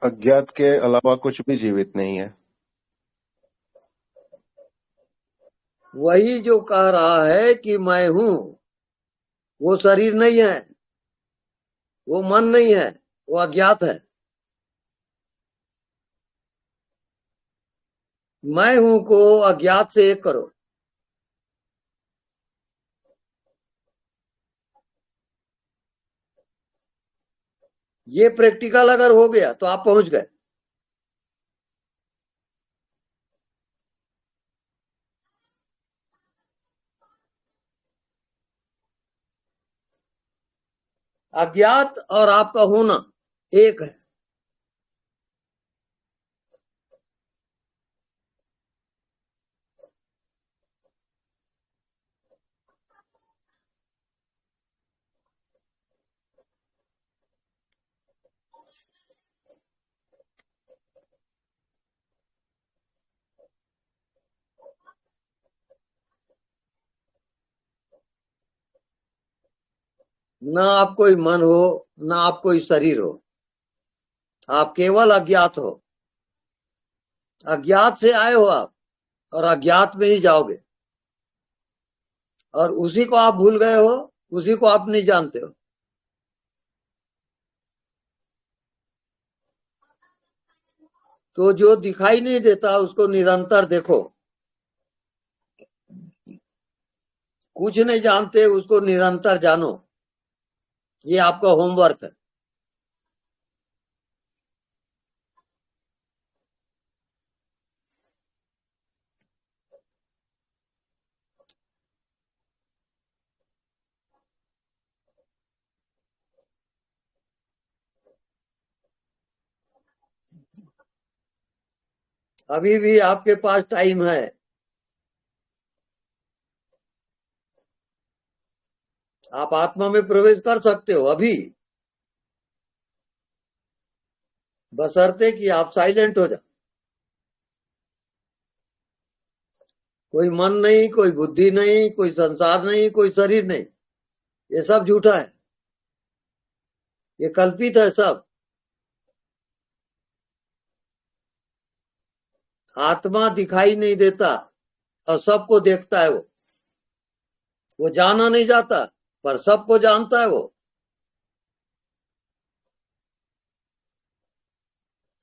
[SPEAKER 6] अज्ञात के अलावा कुछ भी जीवित नहीं है।
[SPEAKER 1] वही जो कह रहा है कि मैं हूं, वो शरीर नहीं है, वो मन नहीं है, वो अज्ञात है। मैं हूं को अज्ञात से एक करो। ये प्रैक्टिकल अगर हो गया तो आप पहुंच गए। अज्ञात और आपका होना एक है। ना आप कोई मन हो, ना आप कोई शरीर हो, आप केवल अज्ञात हो। अज्ञात से आए हो आप और अज्ञात में ही जाओगे। और उसी को आप भूल गए हो, उसी को आप नहीं जानते हो। तो जो दिखाई नहीं देता उसको निरंतर देखो। कुछ नहीं जानते उसको निरंतर जानो। ये आपका होमवर्क है। अभी भी आपके पास टाइम है। आप आत्मा में प्रवेश कर सकते हो अभी, बशर्ते कि आप साइलेंट हो जाओ। कोई मन नहीं, कोई बुद्धि नहीं, कोई संसार नहीं, कोई शरीर नहीं, ये सब झूठा है, ये कल्पित है सब। आत्मा दिखाई नहीं देता और सबको देखता है। वो जाना नहीं जाता पर सबको जानता है वो।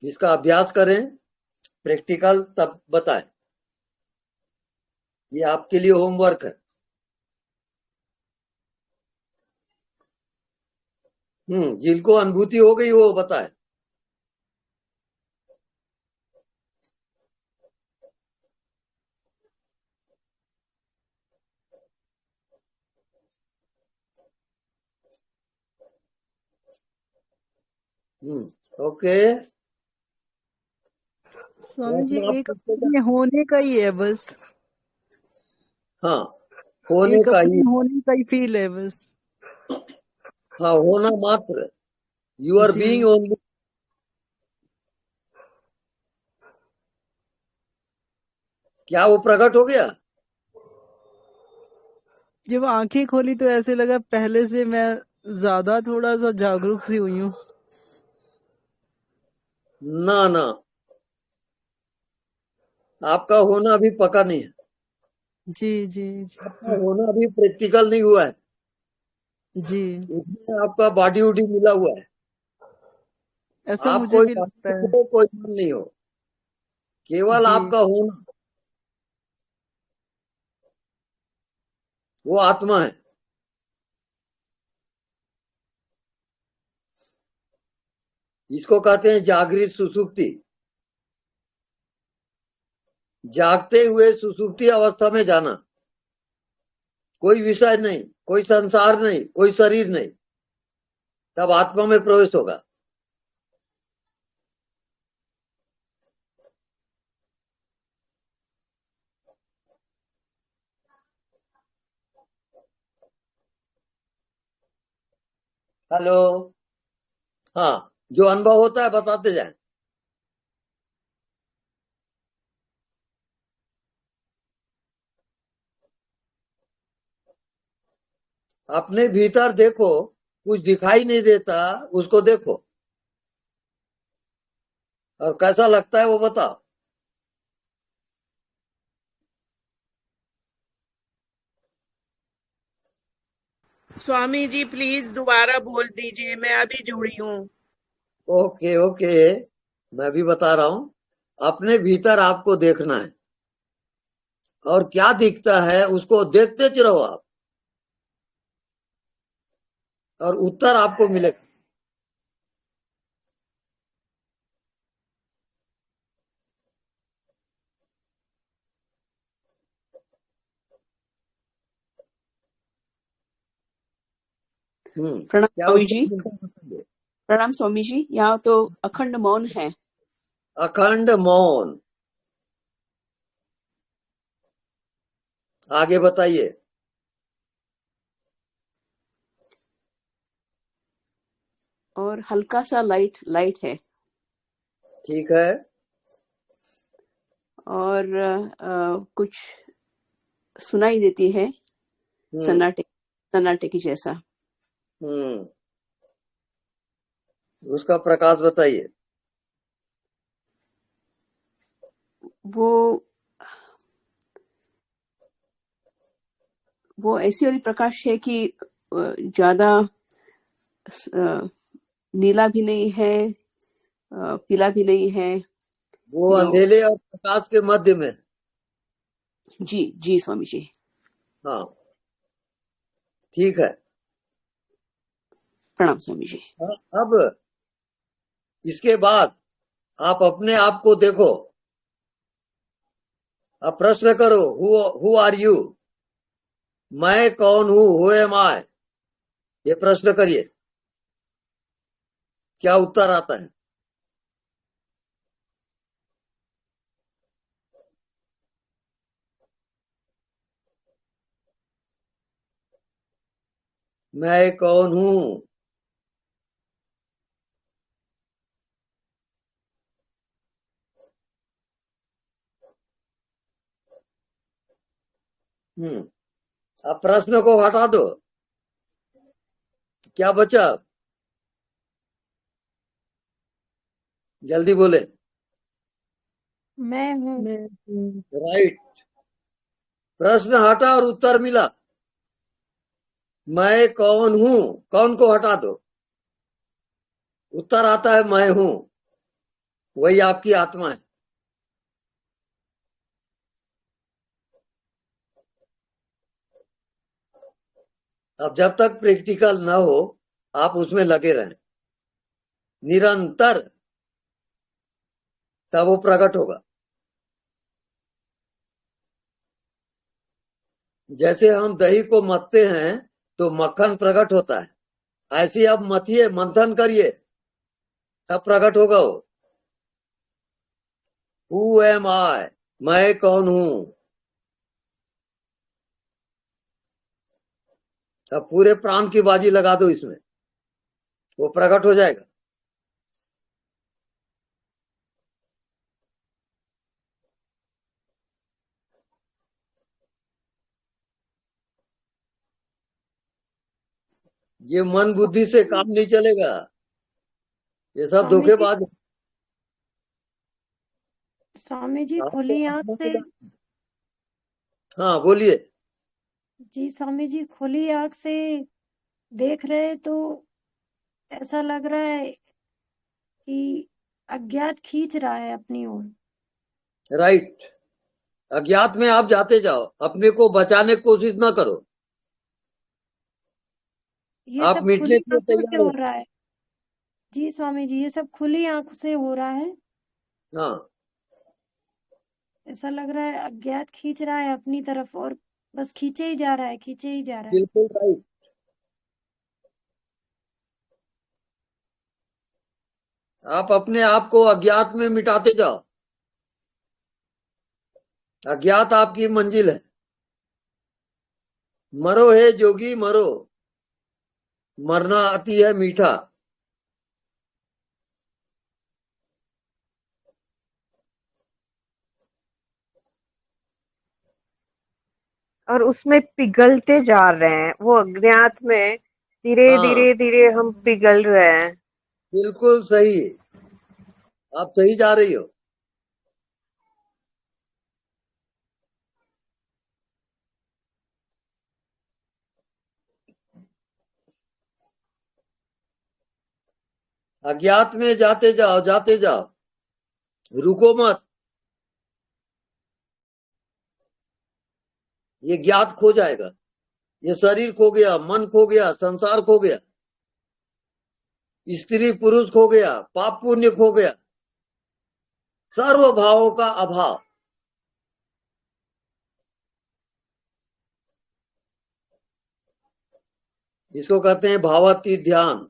[SPEAKER 1] इसका अभ्यास करें, प्रैक्टिकल तब बताएं। ये आपके लिए होमवर्क है। जिनको अनुभूति हो गई वो बताए। ओके।
[SPEAKER 7] स्वामी जी
[SPEAKER 1] प्रश्न आप
[SPEAKER 7] एक
[SPEAKER 1] पूछेगा?
[SPEAKER 7] अपने होने का ही है बस,
[SPEAKER 1] हाँ, होने
[SPEAKER 7] एक
[SPEAKER 1] का
[SPEAKER 7] अपने
[SPEAKER 1] ही।
[SPEAKER 7] होने का ही फील है बस।
[SPEAKER 1] हाँ, होना मात्र। You R
[SPEAKER 7] G
[SPEAKER 1] being only. क्या वो प्रकट हो गया?
[SPEAKER 7] जब आंखें खोली तो ऐसे लगा पहले से मैं ज्यादा थोड़ा सा जागरूक सी हुई हूँ।
[SPEAKER 1] ना ना, आपका होना अभी पका नहीं है।
[SPEAKER 7] जी जी
[SPEAKER 1] आपका होना अभी प्रैक्टिकल नहीं हुआ है।
[SPEAKER 7] जी,
[SPEAKER 1] उसमें आपका बॉडी उडी मिला हुआ है।
[SPEAKER 7] ऐसा
[SPEAKER 1] आप
[SPEAKER 7] मुझे
[SPEAKER 1] कोई
[SPEAKER 7] भी लगता
[SPEAKER 1] आत्मा
[SPEAKER 7] है।
[SPEAKER 1] हो, कोई मन नहीं हो, केवल
[SPEAKER 7] जी
[SPEAKER 1] आपका होना, वो आत्मा है। इसको कहते हैं जागृत सुसुप्ति। जागते हुए सुसुप्ति अवस्था में जाना। कोई विषय नहीं, कोई संसार नहीं, कोई शरीर नहीं, तब आत्मा में प्रवेश होगा। हेलो। हाँ, जो अनुभव होता है बताते जाए। अपने भीतर देखो, कुछ दिखाई नहीं देता, उसको देखो और कैसा लगता है वो बताओ।
[SPEAKER 9] स्वामी जी प्लीज दोबारा बोल दीजिए, मैं अभी जुड़ी हूँ।
[SPEAKER 1] ओके ओके, मैं भी बता रहा हूं। अपने भीतर आपको देखना है और क्या दिखता है उसको देखते रहो आप, और उत्तर आपको मिलेगा।
[SPEAKER 10] प्रणाम
[SPEAKER 1] क्या
[SPEAKER 10] स्वामी
[SPEAKER 1] उत्तर
[SPEAKER 10] जी।
[SPEAKER 1] मिलता है बताइए।
[SPEAKER 10] प्रणाम स्वामी जी, यहाँ तो अखंड मौन है।
[SPEAKER 1] अखंड मौन। आगे बताइए।
[SPEAKER 10] और हल्का सा लाइट लाइट है।
[SPEAKER 1] ठीक है।
[SPEAKER 10] और कुछ सुनाई देती है, सन्नाटे सन्नाटे की जैसा।
[SPEAKER 1] हम्म उसका प्रकाश बताइए।
[SPEAKER 10] वो वो ऐसी वाली प्रकाश है कि ज्यादा नीला भी नहीं है, पीला भी नहीं है।
[SPEAKER 1] वो
[SPEAKER 10] जो
[SPEAKER 1] अंधेरे और प्रकाश के मध्य में।
[SPEAKER 10] जी जी स्वामी जी।
[SPEAKER 1] हाँ, ठीक है।
[SPEAKER 10] प्रणाम स्वामी जी।
[SPEAKER 1] अब इसके बाद आप अपने आप को देखो। अब प्रश्न करो, हु आर यू? मैं कौन हूं? हु एम आई? ये प्रश्न करिए, क्या उत्तर आता है? मैं कौन हूं? अब प्रश्न को हटा दो, क्या बचा? जल्दी बोले।
[SPEAKER 4] मैं हूँ।
[SPEAKER 1] राइट। प्रश्न हटा और उत्तर मिला। मैं कौन हूं, कौन को हटा दो, उत्तर आता है मैं हूं। वही आपकी आत्मा है। अब जब तक प्रैक्टिकल ना हो आप उसमें लगे रहें निरंतर, तब वो प्रकट होगा। जैसे हम दही को मथते हैं तो मक्खन प्रकट होता है, ऐसे ही आप मथिए, मंथन करिए, तब प्रकट होगा वो। हु एम आई, मैं कौन हूं। अब पूरे प्राण की बाजी लगा दो इसमें, वो प्रकट हो जाएगा। ये मन बुद्धि से काम नहीं चलेगा, ये सब
[SPEAKER 4] स्वामी जी,
[SPEAKER 1] धोखेबाज है।
[SPEAKER 4] स्वामी जी
[SPEAKER 1] आपको
[SPEAKER 4] खुली आंख
[SPEAKER 1] आत्मा
[SPEAKER 4] से,
[SPEAKER 1] मिला। हाँ बोलिए।
[SPEAKER 4] जी स्वामी जी खुली आंख से देख रहे तो ऐसा लग रहा है कि अज्ञात खींच रहा है अपनी ओर।
[SPEAKER 1] राइट। अज्ञात में आप जाते जाओ, अपने को बचाने की कोशिश ना करो,
[SPEAKER 4] ये
[SPEAKER 1] आप
[SPEAKER 4] सब
[SPEAKER 1] मिटने
[SPEAKER 4] खुली
[SPEAKER 1] के लिए
[SPEAKER 4] आंखों से
[SPEAKER 1] तैयार
[SPEAKER 4] हो
[SPEAKER 1] हो।
[SPEAKER 4] रहा है। जी स्वामी जी, ये सब खुली आंखों से हो रहा है।
[SPEAKER 1] हाँ
[SPEAKER 4] ऐसा लग रहा है अज्ञात खींच रहा है अपनी तरफ और बस खींचे ही जा रहा है, खींचे ही जा रहा है।
[SPEAKER 1] बिल्कुल राइट। आप अपने आप को अज्ञात में मिटाते जाओ। अज्ञात आपकी मंजिल है। मरो हे जोगी मरो, मरना अति है मीठा।
[SPEAKER 8] और उसमें पिघलते जा रहे हैं, वो अज्ञात में धीरे
[SPEAKER 1] हाँ
[SPEAKER 8] धीरे धीरे हम पिघल रहे हैं।
[SPEAKER 1] बिल्कुल सही, आप सही जा रही हो। अज्ञात में जाते जाओ, जाते जाओ, रुको मत। ये ज्ञात खो जाएगा, ये शरीर खो गया, मन खो गया, संसार खो गया, स्त्री पुरुष खो गया, पाप पुण्य खो गया, सर्व भावों का अभाव। इसको कहते हैं भावातीत ध्यान।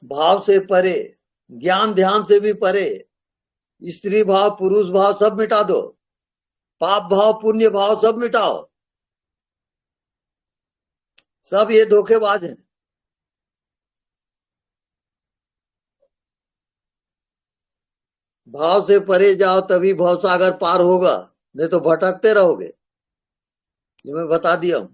[SPEAKER 1] भाव से परे, ज्ञान ध्यान से भी परे, स्त्री भाव पुरुष भाव सब मिटा दो, पाप भाव पुण्य भाव सब मिटाओ। सब ये धोखेबाज हैं। भाव से परे जाओ तभी भवसागर पार होगा, नहीं तो भटकते रहोगे। ये मैं बता दिया हूं।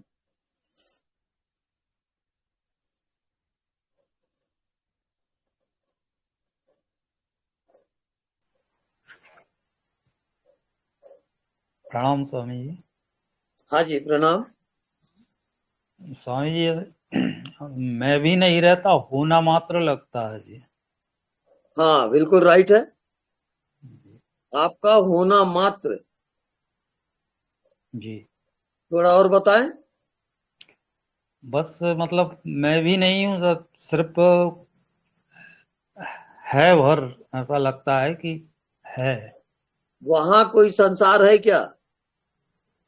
[SPEAKER 11] प्रणाम स्वामी जी।
[SPEAKER 1] हाँ जी प्रणाम।
[SPEAKER 11] स्वामी जी, मैं भी नहीं रहता, होना मात्र लगता है जी।
[SPEAKER 1] हाँ बिल्कुल राइट है, आपका होना मात्र।
[SPEAKER 11] जी
[SPEAKER 1] थोड़ा और बताएं।
[SPEAKER 11] बस मतलब मैं भी नहीं हूँ सर, सिर्फ है भर, ऐसा लगता है कि है।
[SPEAKER 1] वहां कोई संसार है क्या?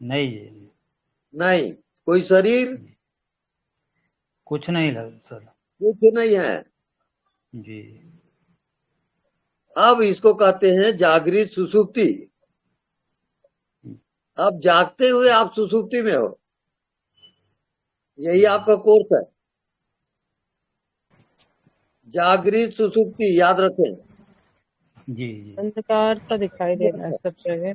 [SPEAKER 11] नहीं जी,
[SPEAKER 1] नहीं। कोई शरीर?
[SPEAKER 11] कुछ नहीं लग सर।
[SPEAKER 1] कुछ नहीं है।
[SPEAKER 11] जी
[SPEAKER 1] अब इसको कहते हैं जागृत सुसुप्ति। अब जागते हुए आप सुसुप्ति में हो, यही आपका कोर्स है, जागृत सुसुप्ति, याद रखें।
[SPEAKER 11] जी जी
[SPEAKER 8] अंधकार सा दिखाई दे रहा है सब जगह।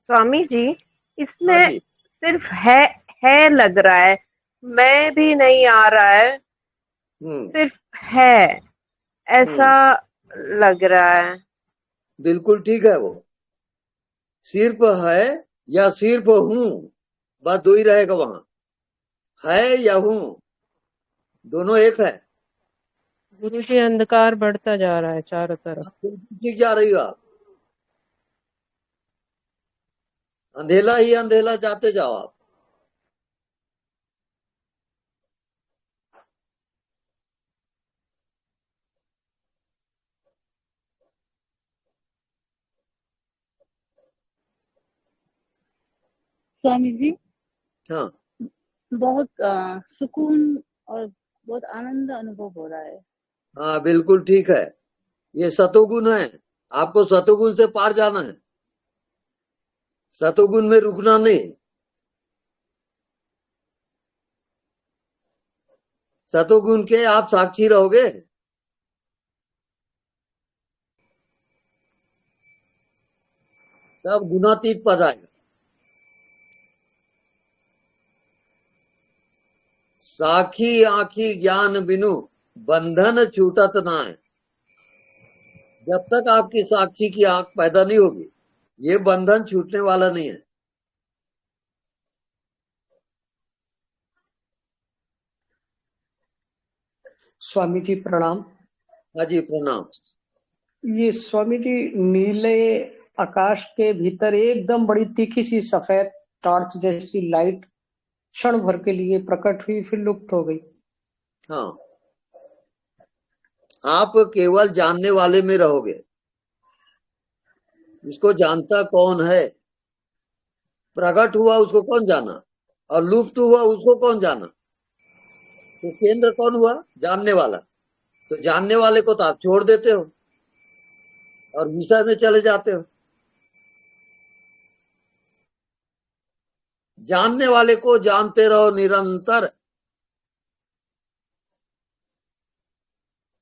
[SPEAKER 8] स्वामी जी,
[SPEAKER 1] हाँ
[SPEAKER 8] इसमें
[SPEAKER 1] जी।
[SPEAKER 8] सिर्फ है लग रहा है, मैं भी नहीं आ रहा है, सिर्फ है ऐसा लग रहा है।
[SPEAKER 1] बिल्कुल ठीक है। वो सिर्फ है या सिर्फ हूँ, बस दो ही रहेगा वहां, है या हूँ, दोनों एक है।
[SPEAKER 8] गुरु जी, अंधकार बढ़ता जा रहा है चारों तरफ।
[SPEAKER 1] ठीक जा रही हो आप, अंधेला ही अंधेला जाते जाओ आप।
[SPEAKER 12] स्वामी जी,
[SPEAKER 1] हाँ
[SPEAKER 12] बहुत सुकून और बहुत आनंद अनुभव हो रहा है।
[SPEAKER 1] हाँ, बिल्कुल ठीक है। ये सतोगुण है, आपको सतोगुण से पार जाना है, सतोगुण में रुकना नहीं। सतोगुण के आप साक्षी रहोगे, तब गुणातीत पद आएगा। साखी आखी ज्ञान बिनु बंधन छूटत ना है। जब तक आपकी साक्षी की आंख पैदा नहीं होगी, ये बंधन छूटने वाला नहीं है।
[SPEAKER 13] स्वामी जी प्रणाम।
[SPEAKER 1] हाँ जी प्रणाम।
[SPEAKER 13] ये स्वामी जी, नीले आकाश के भीतर एकदम बड़ी तीखी सी सफेद टॉर्च जैसी लाइट क्षण भर के लिए प्रकट हुई, फिर लुप्त हो गई।
[SPEAKER 1] हाँ, आप केवल जानने वाले में रहोगे। इसको जानता कौन है? प्रकट हुआ उसको कौन जाना, और लुप्त हुआ उसको कौन जाना? तो केंद्र कौन हुआ? जानने वाला। तो जानने वाले को तो आप छोड़ देते हो और विषय में चले जाते हो। जानने वाले को जानते रहो निरंतर,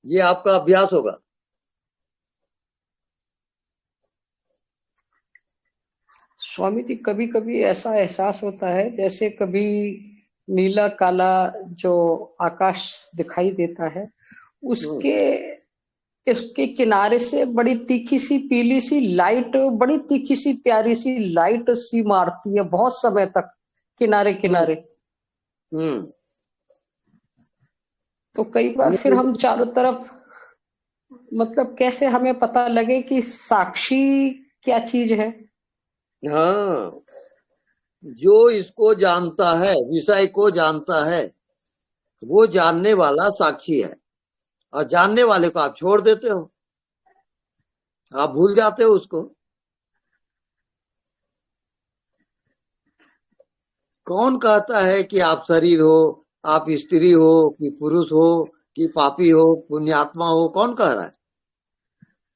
[SPEAKER 1] ये आपका अभ्यास होगा।
[SPEAKER 13] स्वामी जी, कभी कभी ऐसा एहसास होता है जैसे कभी नीला काला जो आकाश दिखाई देता है, उसके इसके किनारे से बड़ी तीखी सी पीली सी लाइट, बड़ी तीखी सी प्यारी सी लाइट सी मारती है बहुत समय तक किनारे किनारे। तो कई बार फिर हम चारों तरफ, मतलब कैसे हमें पता लगे कि साक्षी क्या चीज है?
[SPEAKER 1] हाँ, जो इसको जानता है, विषय को जानता है, वो जानने वाला साक्षी है, और जानने वाले को आप छोड़ देते हो, आप भूल जाते हो उसको। कौन कहता है कि आप शरीर हो, आप स्त्री हो कि पुरुष हो कि पापी हो पुण्यात्मा हो? कौन कह रहा है?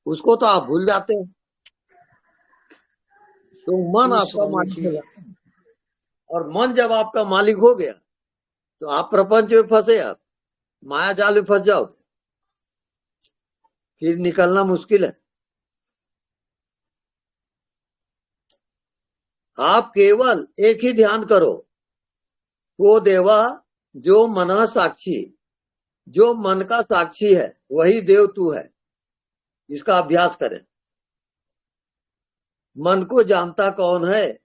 [SPEAKER 1] उसको तो आप भूल जाते हो। तो मन आपका मालिक हो जाता है, और मन जब आपका मालिक हो गया तो आप प्रपंच में फंसे, आप माया जाल में फंस जाओ, फिर निकलना मुश्किल है। आप केवल एक ही ध्यान करो, वो देवा जो मन साक्षी, जो मन का साक्षी है वही देव तू है। इसका अभ्यास करें। मन को जानता कौन है,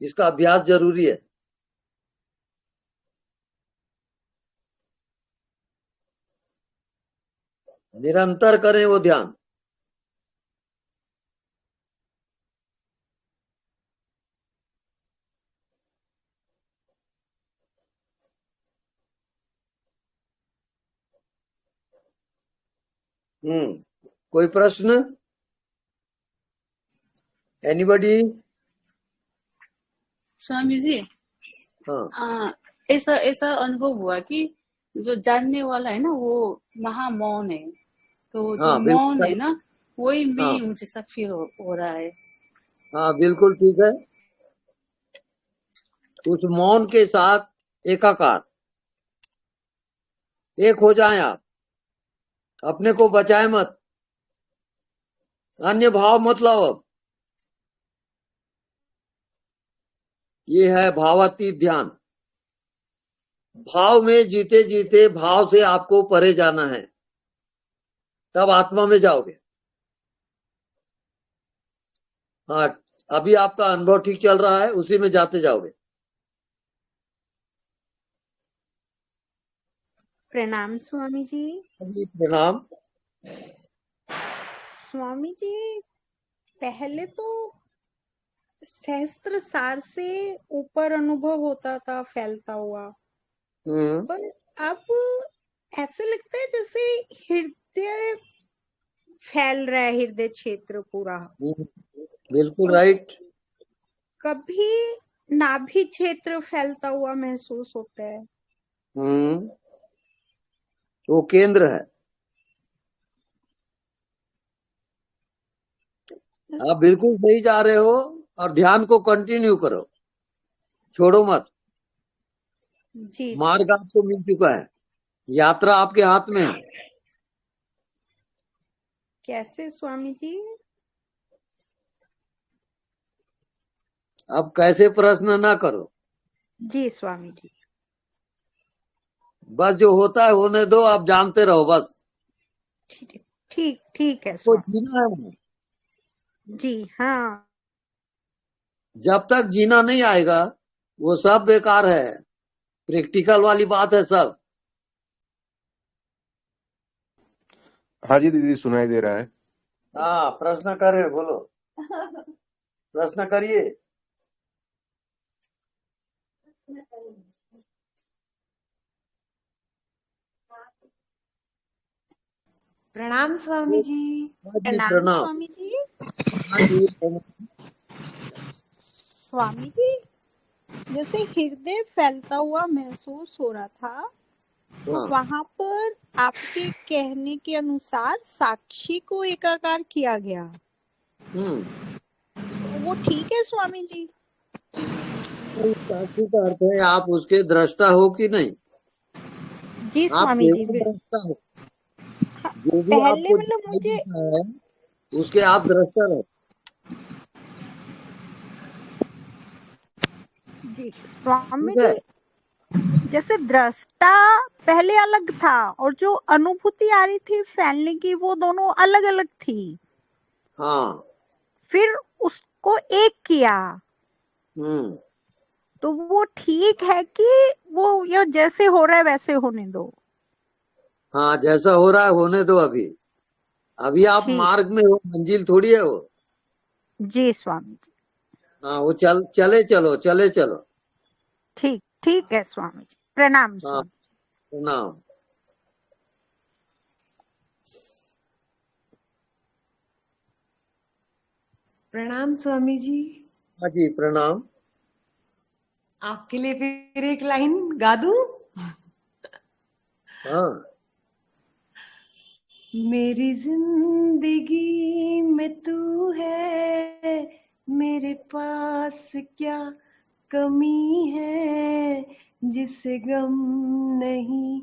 [SPEAKER 1] इसका अभ्यास जरूरी है। निरंतर करें वो ध्यान। कोई प्रश्न? एनीबडी?
[SPEAKER 12] स्वामी जी,
[SPEAKER 1] हाँ,
[SPEAKER 12] ऐसा ऐसा अनुभव हुआ कि जो जानने वाला है ना वो महामौन है, तो जो
[SPEAKER 1] हाँ
[SPEAKER 12] मौन
[SPEAKER 1] बिल्कुल।
[SPEAKER 12] है ना वही मैं
[SPEAKER 1] हाँ
[SPEAKER 12] हूँ जैसा फील हो रहा है।
[SPEAKER 1] हाँ, बिल्कुल ठीक है। उस मौन के साथ एकाकार एक हो जाएं आप। अपने को बचाए मत, अन्य भाव मत लाओ। अब ये है भावातीत ध्यान। भाव में जीते जीते भाव से आपको परे जाना है, तब आत्मा में जाओगे। हाँ, अभी आपका अनुभव ठीक चल रहा है, उसी में जाते जाओगे।
[SPEAKER 14] प्रणाम स्वामी जी।
[SPEAKER 1] जी प्रणाम।
[SPEAKER 14] स्वामी जी, पहले तो सहस्त्र सार से ऊपर अनुभव होता था फैलता हुआ, पर अब ऐसे लगता है जैसे हृदय फैल रहा है, हृदय क्षेत्र पूरा।
[SPEAKER 1] बिल्कुल राइट।
[SPEAKER 14] कभी नाभि क्षेत्र फैलता हुआ महसूस होता है।
[SPEAKER 1] वो केंद्र है। आप बिल्कुल सही जा रहे हो, और ध्यान को कंटिन्यू करो, छोड़ो मत।
[SPEAKER 14] जी
[SPEAKER 1] मार्ग आपको मिल चुका है, यात्रा आपके हाथ में है।
[SPEAKER 14] कैसे स्वामी जी?
[SPEAKER 1] अब कैसे प्रश्न ना करो।
[SPEAKER 14] जी स्वामी जी।
[SPEAKER 1] बस जो होता है होने दो, आप जानते रहो बस।
[SPEAKER 14] ठीक है
[SPEAKER 1] तो
[SPEAKER 14] स्वामी
[SPEAKER 1] जीना है।
[SPEAKER 14] जी। हाँ,
[SPEAKER 1] जब तक जीना नहीं आएगा वो सब बेकार है, प्रैक्टिकल वाली बात है सब।
[SPEAKER 6] हाँ जी दीदी, सुनाई दे रहा है।
[SPEAKER 1] हाँ, प्रश्न करे, बोलो। प्रश्न करिए।
[SPEAKER 4] प्रणाम स्वामी जी।
[SPEAKER 1] हाँ जी
[SPEAKER 14] प्रणाम
[SPEAKER 1] प्रणाम।
[SPEAKER 14] स्वामी जी।
[SPEAKER 1] हाँ जी प्रणाम।
[SPEAKER 14] स्वामी जी, जैसे हृदय फैलता हुआ महसूस हो रहा था, तो
[SPEAKER 1] हाँ।
[SPEAKER 14] वहां पर आपके कहने के अनुसार साक्षी को एकाकार किया गया। तो वो ठीक है स्वामी जी?
[SPEAKER 1] साक्षी का अर्थ है आप उसके दृष्टा हो कि नहीं।
[SPEAKER 14] जी
[SPEAKER 1] आप
[SPEAKER 14] स्वामी जी।
[SPEAKER 1] केवल दृष्टा हो। जो भी
[SPEAKER 14] पहले
[SPEAKER 1] आपको
[SPEAKER 14] मतलब
[SPEAKER 1] दिखाई
[SPEAKER 14] मुझे
[SPEAKER 1] देता है उसके आप दृष्टा रहो।
[SPEAKER 14] जी स्वामी
[SPEAKER 1] ठीक है।
[SPEAKER 14] जी, जैसे दृष्टा पहले अलग था और जो अनुभूति आ रही थी फैलने की, वो दोनों अलग अलग थी।
[SPEAKER 1] हाँ।
[SPEAKER 14] फिर उसको एक किया, तो वो ठीक है कि वो ये जैसे हो रहा है वैसे होने दो?
[SPEAKER 1] हाँ, जैसा हो रहा है होने दो। अभी अभी आप
[SPEAKER 14] ठीक।
[SPEAKER 1] मार्ग में हो, मंजिल थोड़ी है वो।
[SPEAKER 14] जी स्वामी जी।
[SPEAKER 1] हाँ, वो चले चलो।
[SPEAKER 14] ठीक है स्वामी जी। प्रणाम
[SPEAKER 1] हाँ,
[SPEAKER 14] स्वामी।
[SPEAKER 1] प्रणाम।
[SPEAKER 4] प्रणाम स्वामी जी।
[SPEAKER 1] हाँ जी प्रणाम।
[SPEAKER 4] आपके लिए फिर एक लाइन गा दूं?
[SPEAKER 1] हाँ।
[SPEAKER 4] मेरी जिंदगी में तू है, मेरे पास क्या कमी है, जिसे गम नहीं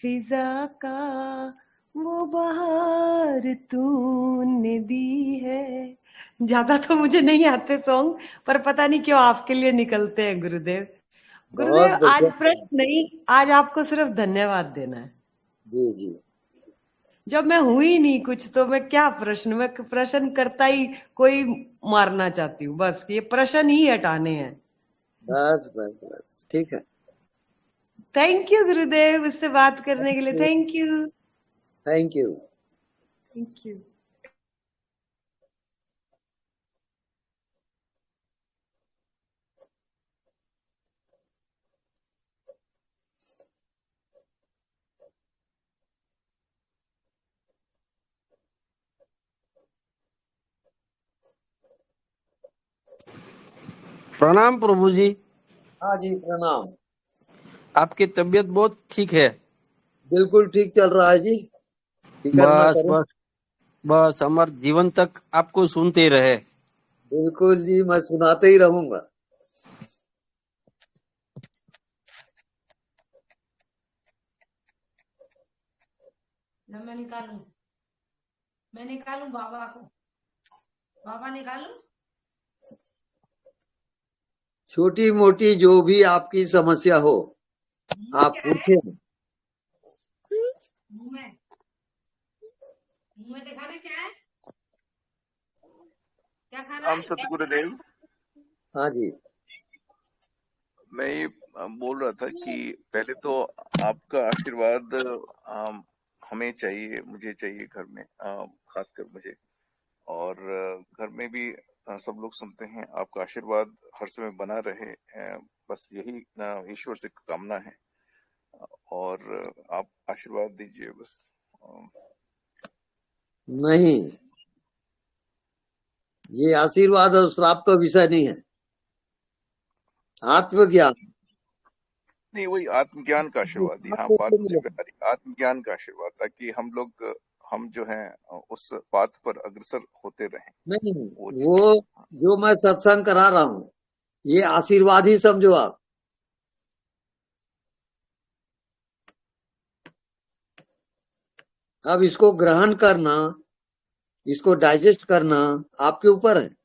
[SPEAKER 4] फिजा का वो बहार तूने दी है। ज्यादा तो मुझे नहीं आते सॉन्ग, पर पता नहीं क्यों आपके लिए निकलते हैं गुरुदेव।
[SPEAKER 1] बहुत
[SPEAKER 4] गुरुदेव, आज
[SPEAKER 1] बढ़िया।
[SPEAKER 4] प्रश्न नहीं, आज आपको सिर्फ धन्यवाद देना है।
[SPEAKER 1] जी जी।
[SPEAKER 4] जब मैं हुई नहीं कुछ तो मैं क्या प्रश्न, मैं प्रश्न करता ही कोई मारना चाहती हूँ, बस ये प्रश्न ही हटाने हैं।
[SPEAKER 1] बस ठीक है।
[SPEAKER 4] थैंक यू गुरुदेव, इससे बात करने के लिए thank you.
[SPEAKER 1] Thank you.
[SPEAKER 4] Thank you.
[SPEAKER 15] प्रणाम प्रभु जी।
[SPEAKER 1] हाँ जी प्रणाम।
[SPEAKER 15] आपकी तबीयत बहुत ठीक है?
[SPEAKER 1] बिल्कुल ठीक चल रहा है जी, फिक्र ना
[SPEAKER 15] बस
[SPEAKER 1] करो।
[SPEAKER 15] बस बस हमारे जीवन तक आपको सुनते रहे।
[SPEAKER 1] बिल्कुल जी, मैं सुनाते ही रहूंगा।
[SPEAKER 16] मैं निकालूं, मैं निकालूं बाबा को, बाबा निकालूं।
[SPEAKER 1] छोटी मोटी जो भी आपकी समस्या हो आप
[SPEAKER 16] क्या है
[SPEAKER 1] पूछे।
[SPEAKER 16] मुंह में दिखाना क्या है, क्या खाना
[SPEAKER 17] हम
[SPEAKER 16] है?
[SPEAKER 17] सतगुरुदेव,
[SPEAKER 1] हाँ जी।
[SPEAKER 17] मैं ये बोल रहा था कि पहले तो आपका आशीर्वाद हमें चाहिए, मुझे चाहिए घर में, खासकर मुझे, और घर में भी सब लोग सुनते हैं। आपका आशीर्वाद हर समय बना रहे, बस यही ईश्वर से कामना है, और आप आशीर्वाद दीजिए बस।
[SPEAKER 1] नहीं, ये आशीर्वाद और श्राप का विषय नहीं है, आत्मज्ञान।
[SPEAKER 17] नहीं, वही आत्मज्ञान का आशीर्वाद, यहाँ बात मुझे बताइए, आत्मज्ञान का आशीर्वाद, ताकि हम जो हैं उस पाथ पर अग्रसर होते रहें।
[SPEAKER 1] नहीं, वो जो मैं सत्संग करा रहा हूँ ये आशीर्वाद ही समझो आप। अब इसको ग्रहण करना, इसको डाइजेस्ट करना आपके ऊपर है।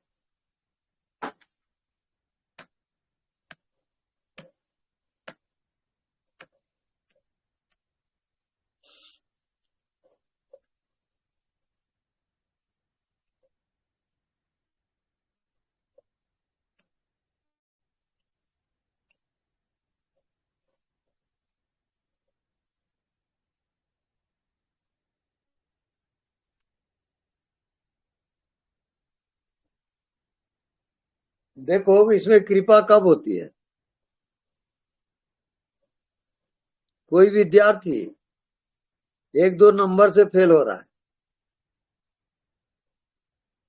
[SPEAKER 1] देखो इसमें कृपा कब होती है। कोई विद्यार्थी 1-2 नंबर से फेल हो रहा है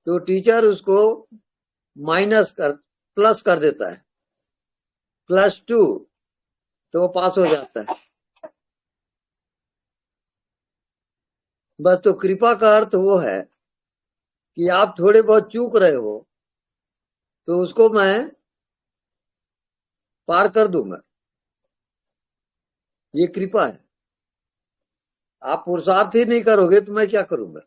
[SPEAKER 1] तो टीचर उसको प्लस कर देता है, +2, तो वो पास हो जाता है। बस तो कृपा का अर्थ वो है कि आप थोड़े बहुत चूक रहे हो तो उसको मैं पार कर दूंगा, ये कृपा है। आप पुरुषार्थ ही नहीं करोगे तो मैं क्या करूंगा।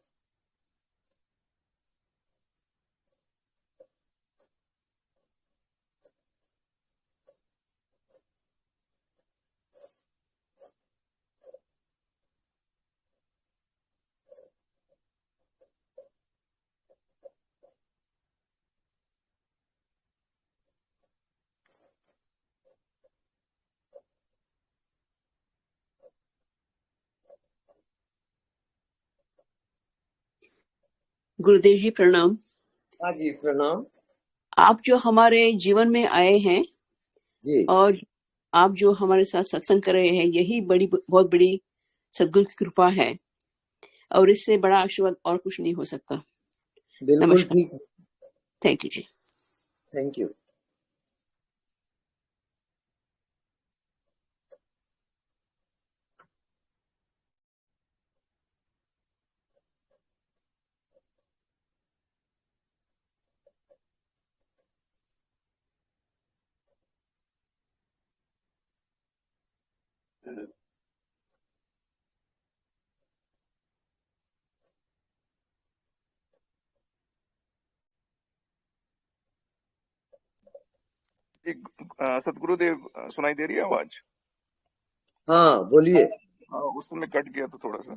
[SPEAKER 10] गुरुदेव जी प्रणाम।
[SPEAKER 1] हाँ जी प्रणाम।
[SPEAKER 10] आप जो हमारे जीवन में आए हैं
[SPEAKER 1] जी,
[SPEAKER 10] और आप जो हमारे साथ सत्संग कर रहे हैं, यही बहुत बड़ी सद्गुरु की कृपा है, और इससे बड़ा आशीर्वाद और कुछ नहीं हो सकता।
[SPEAKER 1] बिल्कुल
[SPEAKER 10] नमस्कार।
[SPEAKER 1] ठीक।
[SPEAKER 10] थैंक यू जी।
[SPEAKER 1] Thank you.
[SPEAKER 17] सतगुरुदेव, सुनाई दे रही है आवाज?
[SPEAKER 1] हाँ बोलिए।
[SPEAKER 17] हाँ, उस समय कट गया था थोड़ा सा।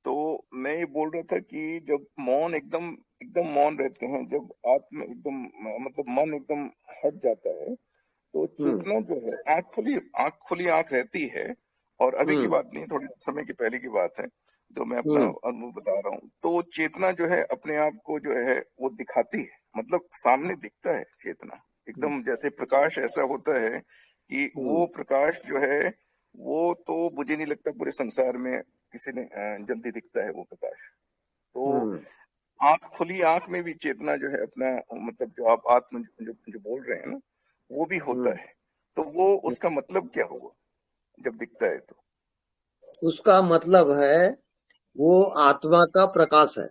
[SPEAKER 17] तो मैं ये बोल रहा था कि जब मौन एकदम एकदम मौन रहते हैं, जब आत्म एकदम मतलब मन एकदम हट जाता है, तो चेतना जो है आंख खुली आंख रहती है। और अभी की बात नहीं, थोड़ी समय की पहले की बात है, जो मैं अपना अनुभव बता रहा हूँ। तो चेतना जो है अपने आप को जो है वो दिखाती है, मतलब सामने दिखता है चेतना एकदम, जैसे प्रकाश ऐसा होता है कि वो प्रकाश जो है वो तो मुझे नहीं लगता पूरे संसार में किसी ने जल्दी दिखता है वो प्रकाश। तो आंख खुली आंख में भी चेतना जो है अपना, मतलब जो आप आत्म जो बोल रहे हैं ना, वो भी होता है। तो वो उसका मतलब क्या हुआ जब दिखता है? तो
[SPEAKER 1] उसका मतलब है वो आत्मा का प्रकाश है,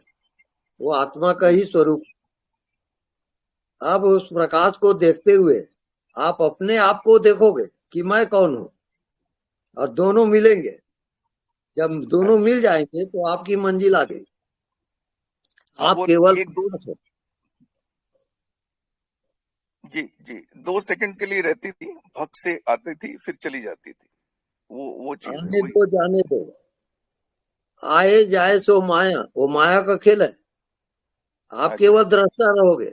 [SPEAKER 1] वो आत्मा का ही स्वरूप। अब उस प्रकाश को देखते हुए आप अपने आप को देखोगे कि मैं कौन हूं, और दोनों मिलेंगे। जब दोनों मिल जाएंगे तो आपकी मंजिल आ गई।
[SPEAKER 17] हाँ,
[SPEAKER 1] आप
[SPEAKER 17] वो
[SPEAKER 1] केवल
[SPEAKER 17] एक दो जी जी 2 सेकंड के लिए रहती थी, भक्त से आती थी फिर चली जाती थी, वो चीज है
[SPEAKER 1] आने
[SPEAKER 17] वही।
[SPEAKER 1] दो जाने दो, आए जाए सो माया, वो माया का खेल है। आप
[SPEAKER 17] अच्छा,
[SPEAKER 1] केवल दृष्टा रहोगे।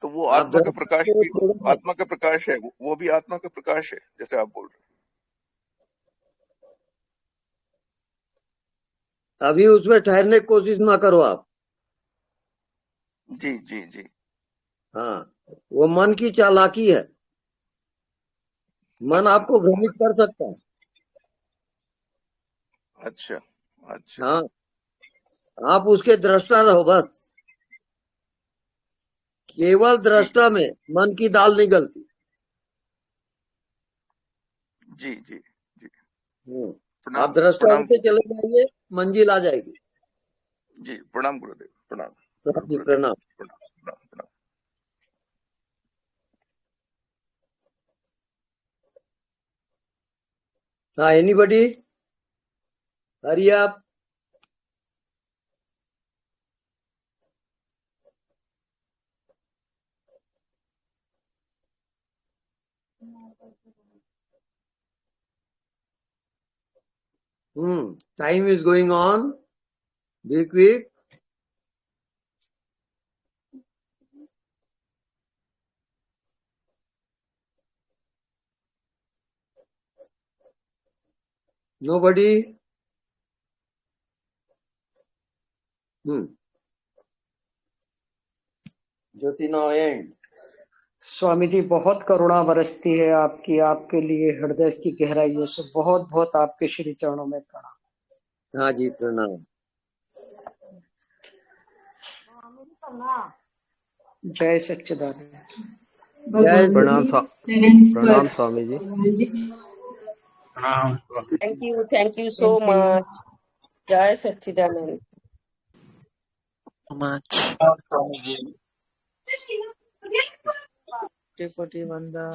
[SPEAKER 17] तो वो
[SPEAKER 1] आप
[SPEAKER 17] आत्मा का
[SPEAKER 1] दृष्टा
[SPEAKER 17] प्रकाश
[SPEAKER 1] को
[SPEAKER 17] भी
[SPEAKER 1] छोड़ोगे,
[SPEAKER 17] आत्मा का प्रकाश है, वो भी आत्मा का प्रकाश है जैसे आप बोल रहे
[SPEAKER 1] अभी उसमें ठहरने की कोशिश ना करो आप।
[SPEAKER 17] हैं। जी जी जी
[SPEAKER 1] हाँ, वो मन की चालाकी है। मन
[SPEAKER 17] अच्छा
[SPEAKER 1] आपको भ्रमित कर सकता है।
[SPEAKER 17] अच्छा अच्छा
[SPEAKER 1] हाँ, आप उसके दृष्टा रहो बस। केवल
[SPEAKER 17] जी
[SPEAKER 1] दृष्टा में मन की दाल नहीं गलती।
[SPEAKER 17] जी जी जी
[SPEAKER 1] आप दृष्टा
[SPEAKER 17] प्रणाम
[SPEAKER 1] होते चले जाइए, मंजिल आ जाएगी।
[SPEAKER 17] जी प्रणाम गुरुदेव, प्रणाम
[SPEAKER 1] जी,
[SPEAKER 17] गुरुदेव,
[SPEAKER 1] प्रणाम।
[SPEAKER 17] प्रणाम प्रणाम प्रणाम।
[SPEAKER 1] हाँ, एनीबडी? हरी आप। Time is going on. Be quick. Nobody? Jyoti now end.
[SPEAKER 13] Swami ji बहुत करुणा बरसती है आपकी, आपके लिए हृदय की गहराइयों से बहुत बहुत आपके श्री चरणों में प्रणाम।
[SPEAKER 1] हाँ जी, प्रणाम।
[SPEAKER 13] जय सच्चिदानंद।
[SPEAKER 1] जय
[SPEAKER 15] प्रणाम Swami ji.
[SPEAKER 10] Thank you so much. जय सच्चिदानंद।
[SPEAKER 5] स्वामी जी।
[SPEAKER 7] कोटि वंदन।